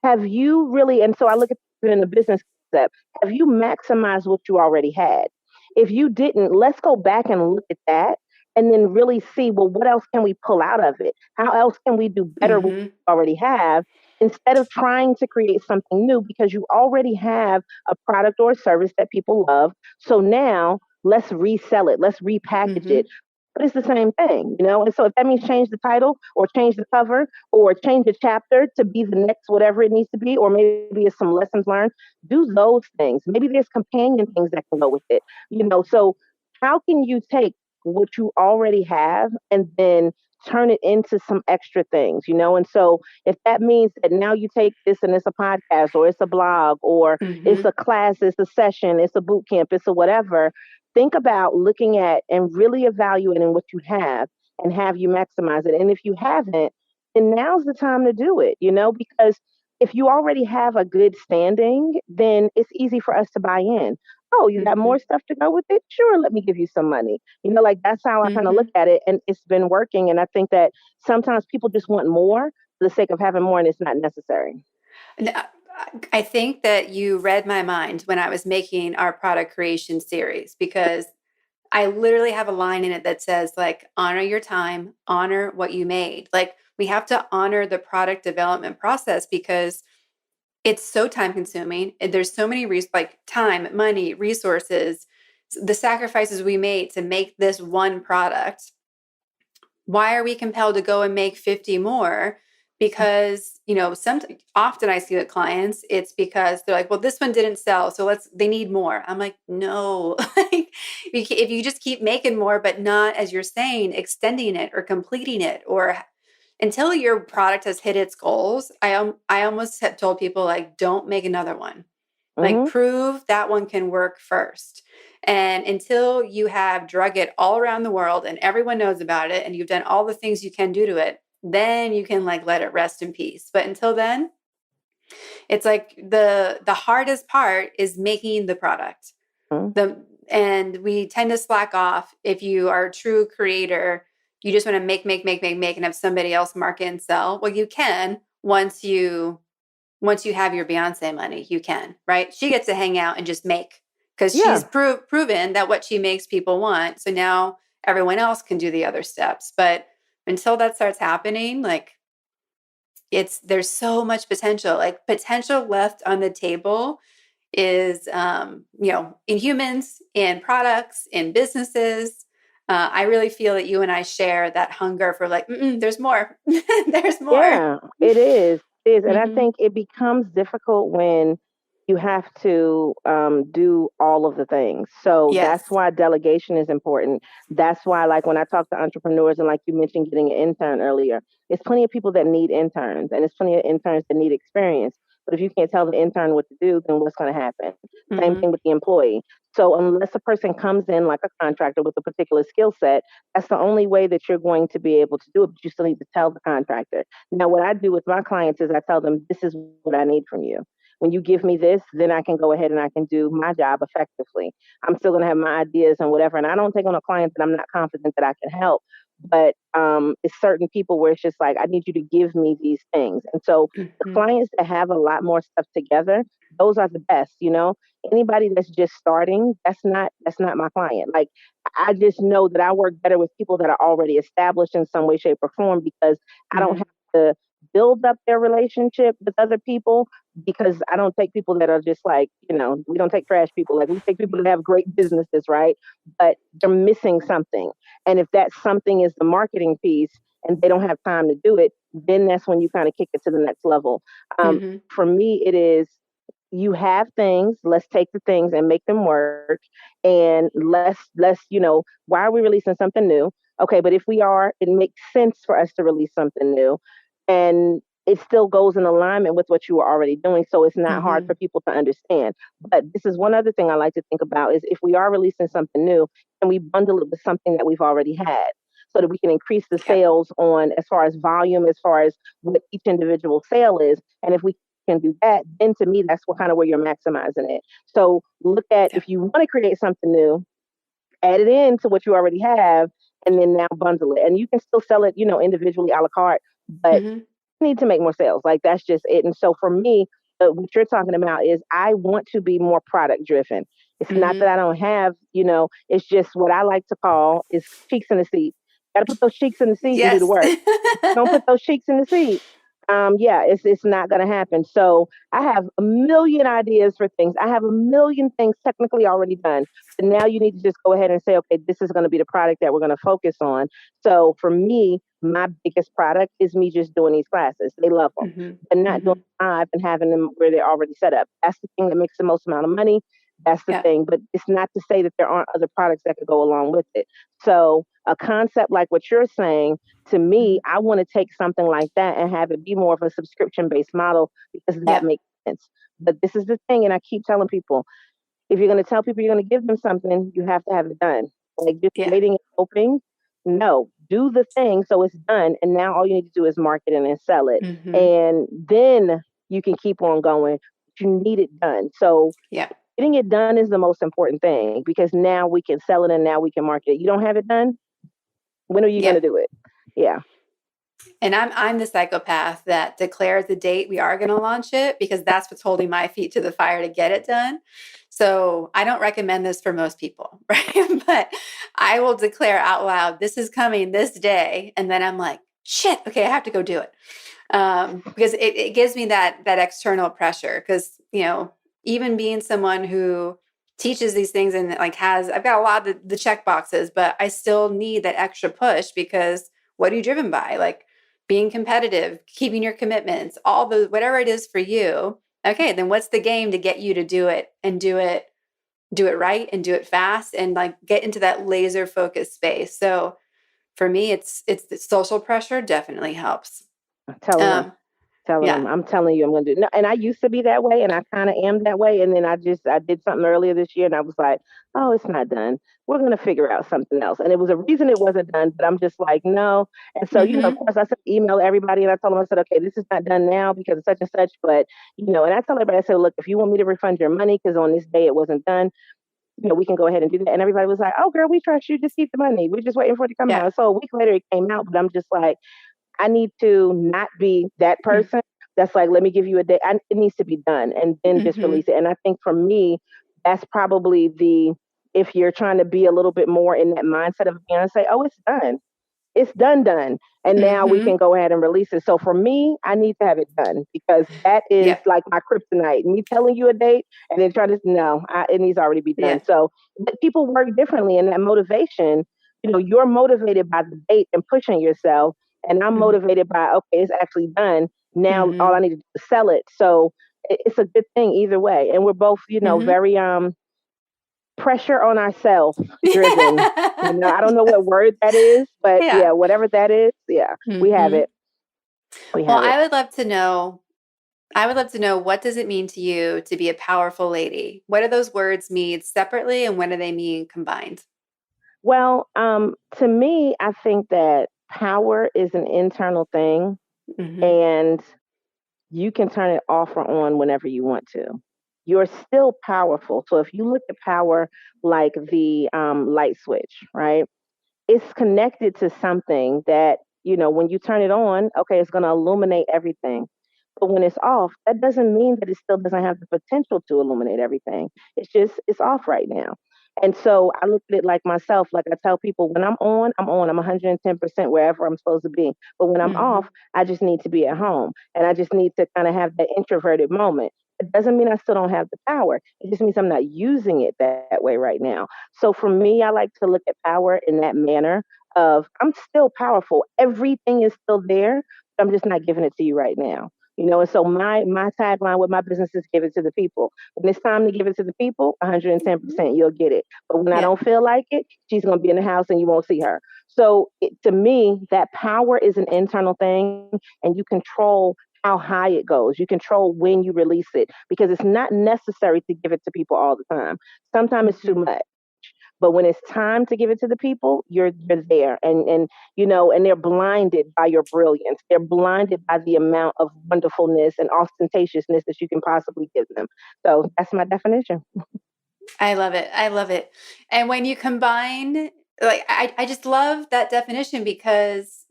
have you really, and so I look at it in the business concept, have you maximized what you already had? If you didn't, let's go back and look at that and then really see, well, what else can we pull out of it? How else can we do better with what
Mhm.
we already have instead of trying to create something new because you already have a product or a service that people love. So now let's resell it, let's repackage it.
Mhm.
But it's the same thing, And so if that means change the title or change the cover or change the chapter to be the next whatever it needs to be, or maybe it's some lessons learned, do those things. Maybe there's companion things that can go with it. So how can you take what you already have and then turn it into some extra things? And so if that means that now you take this and it's a podcast or it's a blog or it's
Mhm.
a class, it's a session, it's a boot camp, it's a whatever, think about looking at and really evaluating what you have and have you maximize it. And if you haven't, then now's the time to do it, because if you already have a good standing, then it's easy for us to buy in. Oh, you got more
Mhm.
stuff to go with it? Sure, let me give you some money. Like that's how I kind of look
Mhm.
at it. And it's been working. And I think that sometimes people just want more for the sake of having more, and it's not necessary.
And I think that you read my mind when I was making our product creation series because I literally have a line in it that says like honor your time, honor what you made. Like We have to honor the product development process because it's so time consuming. And there's so many like time, money, resources, the sacrifices we made to make this one product. Why are we compelled to go and make 50 more? Because, often I see with clients, it's because they're like, well, this one didn't sell, so they need more. I'm like, no, like, if you just keep making more, but not, as you're saying, extending it or completing it, or until your product has hit its goals, I almost have told people, like, don't make another one. Like,
Mm-hmm.
prove that one can work first. And until you have drug it all around the world and everyone knows about it and you've done all the things you can do to it, then you can like let it rest in peace. But until then, it's like the hardest part is making the product. And we tend to slack off. If you are a true creator, you just want to make and have somebody else market and sell. Well, you can once you have your Beyonce money, you can, right? She gets to hang out and just make, because
Yeah.
she's proven that what she makes people want. So now everyone else can do the other steps. But until that starts happening, like, there's so much potential. Like, potential left on the table is, in humans, in products, in businesses. I really feel that you and I share that hunger for, like, there's more. There's more.
Yeah, it is. It is. And I
Mm-hmm.
think it becomes difficult when you have to do all of the things. So
Yes.
that's why delegation is important. That's why, like, when I talk to entrepreneurs, and like you mentioned, getting an intern earlier, it's plenty of people that need interns, and it's plenty of interns that need experience. But if you can't tell the intern what to do, then what's going to happen? Same
Mm-hmm.
thing with the employee. So unless a person comes in like a contractor with a particular skill set, that's the only way that you're going to be able to do it. But you still need to tell the contractor. Now, what I do with my clients is I tell them, this is what I need from you. When you give me this, then I can go ahead and I can do my job effectively. I'm still going to have my ideas and whatever. And I don't take on a client that I'm not confident that I can help. But it's certain people where it's just like, I need you to give me these things. And so the
Mm-hmm.
clients that have a lot more stuff together, those are the best, Anybody that's just starting, that's not my client. Like, I just know that I work better with people that are already established in some way, shape, or form, because I don't
Mm-hmm.
have to build up their relationship with other people, because I don't take people that are just like, we don't take trash people. Like, we take people that have great businesses, right? But they're missing something. And if that something is the marketing piece and they don't have time to do it, then that's when you kind of kick it to the next level.
Mm-hmm.
For me, it is, you have things, let's take the things and make them work. And let's why are we releasing something new? Okay, but if we are, it makes sense for us to release something new, and it still goes in alignment with what you are already doing, so it's not hard
Mm-hmm.
for people to understand. But this is one other thing I like to think about, is if we are releasing something new, and we bundle it with something that we've already had, so that we can increase the
Yeah.
sales on, as far as volume, as far as what each individual sale is. And if we can do that, then to me, that's what kind of where you're maximizing it. So look at,
Yeah.
if you want to create something new, add it into what you already have, and then now bundle it. And you can still sell it, individually a la carte, but
Mm-hmm.
you need to make more sales. Like, that's just it. And so for me, what you're talking about is, I want to be more product driven. It's not
Mm-hmm.
that I don't have, it's just what I like to call is cheeks in the seat. Got to put those cheeks in the seat and do the
Yes.
work. Don't put those cheeks in the seat. Yeah, it's not going to happen. So I have a million ideas for things. I have a million things technically already done. But now you need to just go ahead and say, okay, this is going to be the product that we're going to focus on. So for me, my biggest product is me just doing these classes. They love them,
Mm-hmm.
but not doing
Mm-hmm.
live and having them where they're already set up. That's the thing that makes the most amount of money. That's the
Yeah.
thing. But it's not to say that there aren't other products that could go along with it. So a concept like what you're saying, to me,
Mm-hmm.
I want to take something like that and have it be more of a subscription based model, because that
Yeah.
makes sense. But this is the thing, and I keep telling people, if you're going to tell people you're going to give them something, you have to have it done. Like, just
Yeah.
waiting and hoping, no, do the thing so it's done. And now all you need to do is market it and sell it.
Mm-hmm.
And then you can keep on going. But you need it done. So
Yeah.
getting it done is the most important thing, because now we can sell it and now we can market it. You don't have it done? When are you going
Yeah.
to do it? Yeah.
And I'm the psychopath that declares the date we are going to launch it, because that's what's holding my feet to the fire to get it done. So I don't recommend this for most people, right? But I will declare out loud, this is coming this day. And then I'm like, shit, okay, I have to go do it. Because it gives me that external pressure. Because, even being someone who teaches these things and like I've got a lot of the check boxes, but I still need that extra push because what are you driven by? Like being competitive, keeping your commitments, all the whatever it is for you. Okay, then what's the game to get you to do it and do it right and do it fast and like get into that laser focused space. So for me, it's the social pressure definitely helps.
I'm telling them.
Um,
Telling
yeah.
them, I'm telling you, I'm going to do. No, and I used to be that way, and I kind of am that way. And then I did something earlier this year, and I was like, oh, it's not done. We're going to figure out something else. And it was a reason it wasn't done, but I'm just like, no. And so, of
Mm-hmm.
course, I sent email to everybody, and I told them, I said, okay, this is not done now because of such and such. But and I tell everybody, I said, look, if you want me to refund your money because on this day it wasn't done, we can go ahead and do that. And everybody was like, oh, girl, we trust you. Just keep the money. We're just waiting for it to come
Yeah.
out. So a week later, it came out, but I'm just like, I need to not be that person that's like, let me give you a day. It needs to be done and then just
Mm-hmm.
release it. And I think for me, that's probably if you're trying to be a little bit more in that mindset of being say, oh, it's done. It's done. And now we
Mm-hmm.
can go ahead and release it. So for me, I need to have it done because that is
Yep.
like my kryptonite. Me telling you a date and then trying to, no, it needs to already be done.
Yeah.
So but people work differently and that motivation, you're motivated by the date and pushing yourself. And I'm
Mm-hmm.
motivated by, okay, it's actually done. Now all I
Mm-hmm.
need to do is sell it. So it's a good thing either way. And we're both,
Mm-hmm.
very pressure on ourselves driven. I don't know what word that is, but
Yeah.
yeah, whatever that is, yeah, we have
Mm-hmm.
it. We
Well,
have it.
I would love to know what does it mean to you to be a powerful lady? What do those words mean separately and what do they mean combined?
Well, to me, I think that power is an internal thing
Mm-hmm.
and you can turn it off or on whenever you want to. You're still powerful. So if you look at power like the light switch, right? It's connected to something that, when you turn it on, okay, it's going to illuminate everything. But when it's off, that doesn't mean that it still doesn't have the potential to illuminate everything. It's off right now. And so I look at it like myself, like I tell people when I'm on, I'm on. I'm 110% wherever I'm supposed to be. But when I'm
Mm-hmm.
off, I just need to be at home and I just need to kind of have that introverted moment. It doesn't mean I still don't have the power. It just means I'm not using it that way right now. So for me, I like to look at power in that manner of I'm still powerful. Everything is still there. But I'm just not giving it to you right now. And so my tagline with my business is give it to the people. When it's time to give it to the people, 110% you'll get it. But when I
Yeah.
don't feel like it, she's going to be in the house and you won't see her. So to me, that power is an internal thing and you control how high it goes. You control when you release it because it's not necessary to give it to people all the time. Sometimes it's too
Mm-hmm.
much. But when it's time to give it to the people, you're there, and they're blinded by your brilliance. They're blinded by the amount of wonderfulness and ostentatiousness that you can possibly give them. So that's my definition.
I love it. I love it. And when you combine, like, I just love that definition because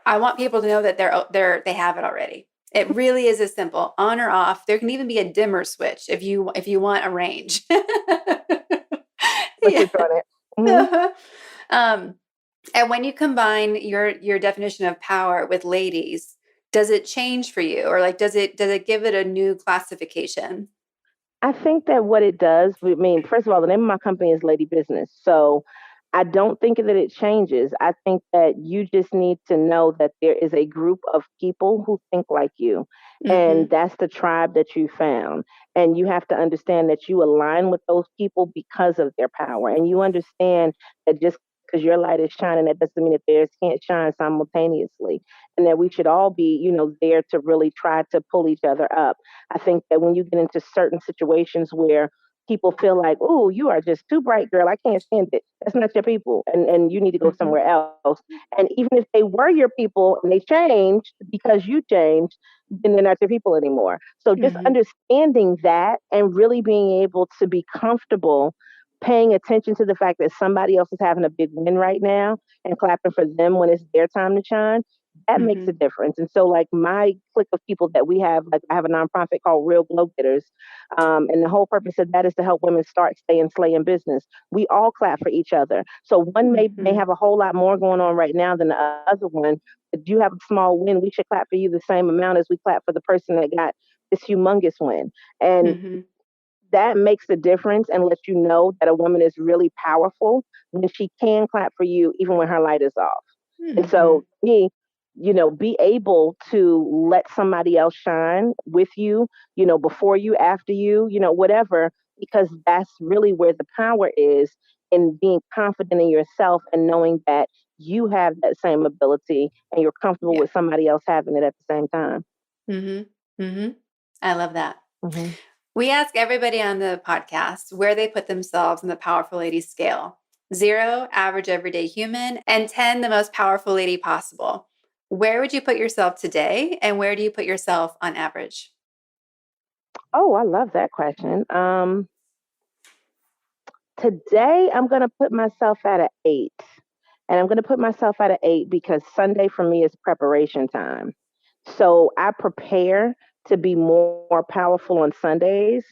I want people to know that they have it already. It really is as simple on or off. There can even be a dimmer switch if you want a range.
Put
Yeah.
it on it. Hmm.
um, and when you combine your definition of power with ladies, does it change for you, or like does it give it a new classification?
I think that what it does, I mean, first of all, the name of my company is Lady Business. So I don't think that it changes. I think that you just need to know that there is a group of people who think like you.
Mm-hmm.
And that's the tribe that you found. And you have to understand that you align with those people because of their power. And you understand that just because your light is shining, that doesn't mean that theirs can't shine simultaneously. And that we should all be, there to really try to pull each other up. I think that when you get into certain situations where people feel like, "Oh, you are just too bright, girl. I can't stand it." That's not your people, and you need to go
Mm-hmm.
somewhere else. And even if they were your people and they changed because you changed, then they're not your people anymore. So just
Mm-hmm.
understanding that and really being able to be comfortable paying attention to the fact that somebody else is having a big win right now and clapping for them when it's their time to shine, that makes
Mm-hmm.
a difference. And so, like my clique of people that we have, like I have a nonprofit called Real Glow Getters, and the whole purpose of that is to help women start, stay, and slay in business. We all clap for each other. So one may
Mm-hmm.
have a whole lot more going on right now than the other one. If you have a small win, we should clap for you the same amount as we clap for the person that got this humongous win. And
Mm-hmm.
that makes a difference and lets you know that a woman is really powerful when she can clap for you even when her light is off. And
Mm-hmm.
so me, be able to let somebody else shine with you, before you, after you, whatever, because that's really where the power is in being confident in yourself and knowing that you have that same ability and you're comfortable
Yeah.
with somebody else having it at the same time.
Mm-hmm. Mm-hmm. I love that.
Hmm.
We ask everybody on the podcast where they put themselves in the powerful lady scale. 0, average everyday human, and 10, the most powerful lady possible. Where would you put yourself today, and where do you put yourself on average?
Oh, I love that question. Today, I'm going to put myself at an 8. And I'm going to put myself at an 8 because Sunday for me is preparation time. So I prepare to be more powerful on Sundays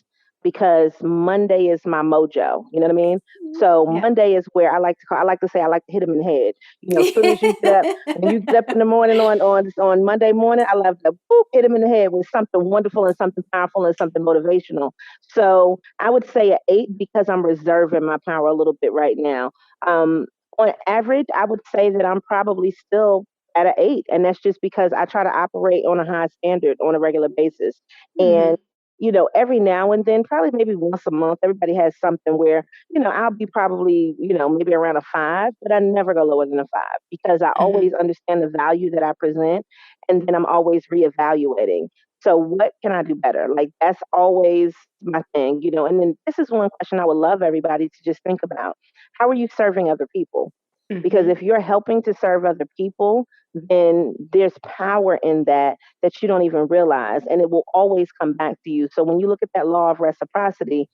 because Monday is my mojo. You know what I mean? So
Yeah.
Monday is where I like to say I like to hit them in the head. As soon as you get up, when you get up in the morning on Monday morning, I love to boop, hit them in the head with something wonderful and something powerful and something motivational. So I would say an 8 because I'm reserving my power a little bit right now. On average, I would say that I'm probably still at an 8. And that's just because I try to operate on a high standard on a regular basis. And,
Hmm.
every now and then, probably maybe once a month, everybody has something where, I'll be probably, maybe around a 5, but I never go lower than a 5 because I
Hmm.
always understand the value that I present. And then I'm always reevaluating. So what can I do better? Like that's always my thing. And then this is one question I would love everybody to just think about. How are you serving other people? Because
Hmm.
if you're helping to serve other people, then there's power in that you don't even realize, and it will always come back to you. So when you look at that law of reciprocity,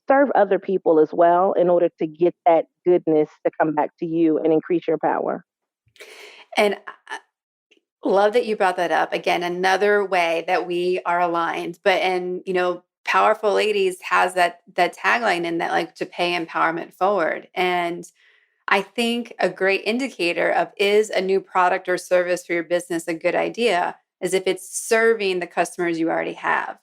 serve other people as well in order to get that goodness to come back to you and increase your power.
And I love that you brought that up. Again, another way that we are aligned. But and Powerful Ladies has that tagline in that, like, to pay empowerment forward. And I think a great indicator of, is a new product or service for your business a good idea, is if it's serving the customers you already have.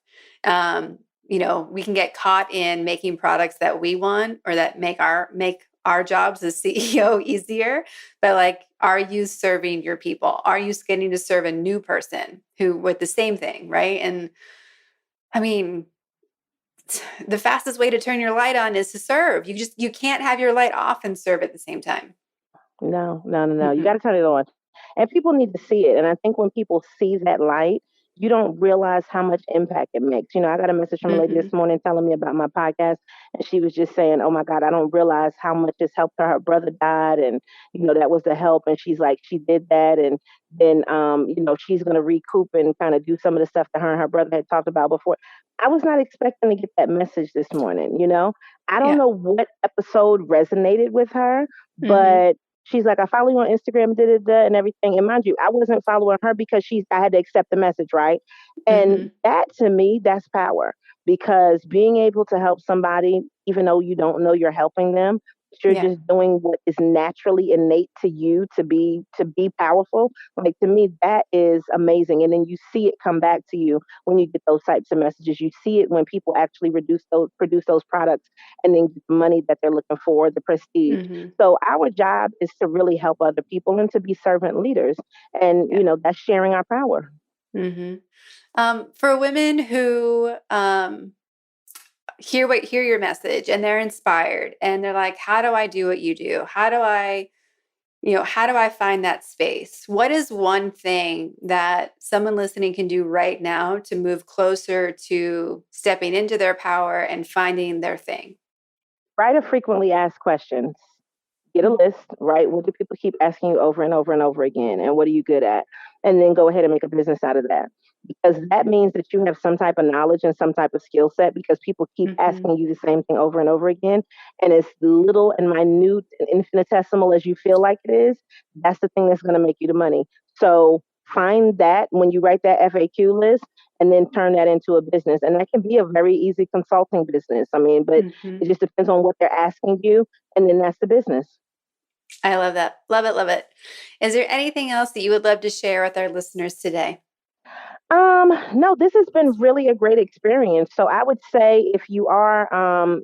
Um, we can get caught in making products that we want or that make our jobs as CEO easier. But, like, are you serving your people? Are you getting to serve a new person who with the same thing, right? And I mean, the fastest way to turn your light on is to serve. You can't have your light off and serve at the same time.
No, no, no, no. You got
Mm-mm.
to turn it on. And people need to see it. And I think when people see that light, you don't realize how much impact it makes. I got a message from a lady this
Mhm.
morning telling me about my podcast. And she was just saying, oh my God, I don't realize how much it's helped her. Her brother died. And, that was the help. And she's like, she did that. And then, she's going to recoup and kind of do some of the stuff that her and her brother had talked about before. I was not expecting to get that message this morning. I don't
Yeah.
know what episode resonated with her,
Mhm.
but she's like, I follow you on Instagram, da da da, and everything. And mind you, I wasn't following her because I had to accept the message, right? And
Mhm.
that to me, that's power because being able to help somebody, even though you don't know you're helping them, you're
Yeah.
just doing what is naturally innate to you to be powerful. Like to me, that is amazing. And then you see it come back to you when you get those types of messages. You see it when people actually produce those products and then get the money that they're looking for, the prestige.
Mhm.
So our job is to really help other people and to be servant leaders. And,
Yeah.
that's sharing our power.
Mhm. For women who hear your message and they're inspired and they're like, how do I do what you do? How do I find that space? What is one thing that someone listening can do right now to move closer to stepping into their power and finding their thing?
Write a frequently asked questions. Get a
Mm.
list, right? What do people keep asking you over and over and over again? And what are you good at? And then go ahead and make a business out of that. Because that means that you have some type of knowledge and some type of skill set because people keep
Mhm.
asking you the same thing over and over again. And as little and minute and infinitesimal as you feel like it is, that's the thing that's going to make you the money. So find that when you write that FAQ list and then turn that into a business. And that can be a very easy consulting business. I mean, but it just depends on what they're asking you. And then that's the business.
I love that. Love it. Love it. Is there anything else that you would love to share with our listeners today?
No, this has been really a great experience. So I would say if you are,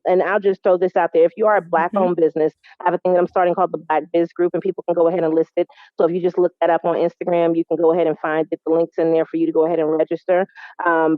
and I'll just throw this out there, if you are a Black-owned business, I have a thing that I'm starting called the Black Biz Group, and people can go ahead and list it. So if you just look that up on Instagram, you can go ahead and find it. The link's in there for you to go ahead and register.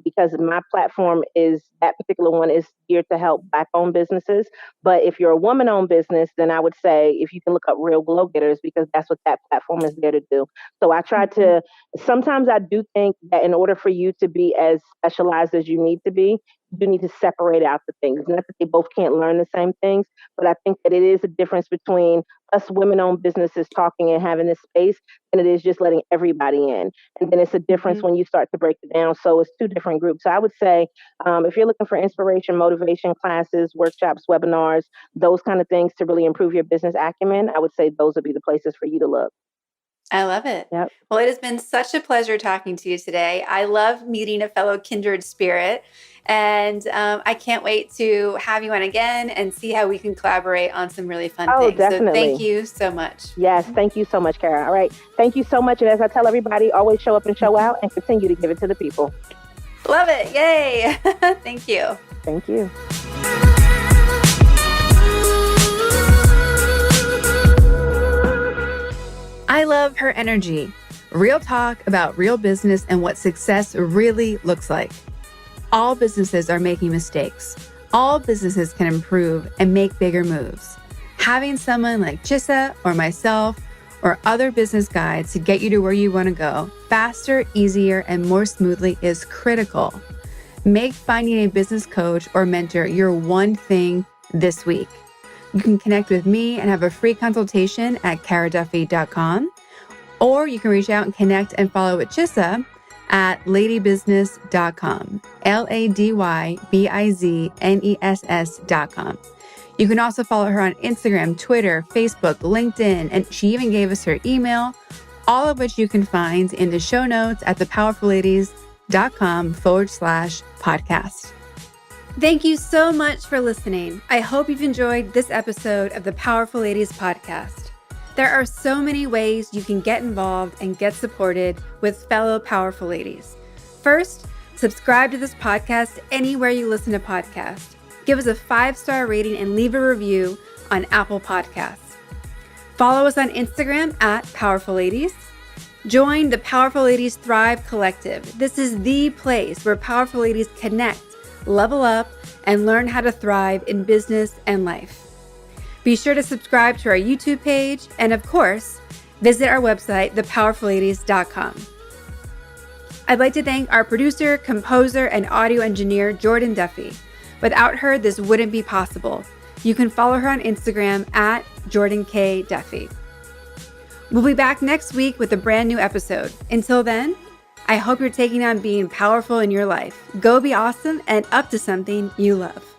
Because my platform is, that particular one is geared to help Black-owned businesses. But if you're a woman-owned business, then I would say if you can look up Real Glow Getters, because that's what that platform is there to do. So I try to, sometimes I do think that in order for you to be as specialized as you need to be, you need to separate out the things. Not that they both can't learn the same things, but I think that it is a difference between us women-owned businesses talking and having this space, and it is just letting everybody in. And then it's a difference when you start to break it down. So it's two different groups. So I would say if you're looking for inspiration, motivation classes, workshops, webinars, those kind of things to really improve your business acumen, I would say those would be the places for you to look.
I love it.
Yep.
Well, it has been such a pleasure talking to you today. I love meeting a fellow kindred spirit, and I can't wait to have you on again and see how we can collaborate on some really fun things.
Definitely.
So thank you so much.
Yes, thank you so much, Kara. All right. Thank you so much. And as I tell everybody, always show up and show out and continue to give it to the people.
Love it. Yay. Thank you.
Thank you.
I love her energy. Real talk about real business and what success really looks like. All businesses are making mistakes. All businesses can improve and make bigger moves. Having someone like Chisa or myself or other business guides to get you to where you want to go faster, easier, and more smoothly is critical. Make finding a business coach or mentor your one thing this week. You can connect with me and have a free consultation at karaduffy.com, or you can reach out and connect and follow with Chisa at ladybusiness.com, LADYBIZNESS.com. You can also follow her on Instagram, Twitter, Facebook, LinkedIn, and she even gave us her email, all of which you can find in the show notes at thepowerfulladies.com/podcast. Thank you so much for listening. I hope you've enjoyed this episode of the Powerful Ladies podcast. There are so many ways you can get involved and get supported with fellow powerful ladies. First, subscribe to this podcast anywhere you listen to podcasts. Give us a 5-star rating and leave a review on Apple Podcasts. Follow us on Instagram at Powerful Ladies. Join the Powerful Ladies Thrive Collective. This is the place where powerful ladies connect, level up, and learn how to thrive in business and life. Be sure to subscribe to our YouTube page, and of course, visit our website, thepowerfulladies.com. I'd like to thank our producer, composer, and audio engineer, Jordan Duffy. Without her, this wouldn't be possible. You can follow her on Instagram at Jordan K. Duffy. We'll be back next week with a brand new episode. Until then, I hope you're taking on being powerful in your life. Go be awesome and up to something you love.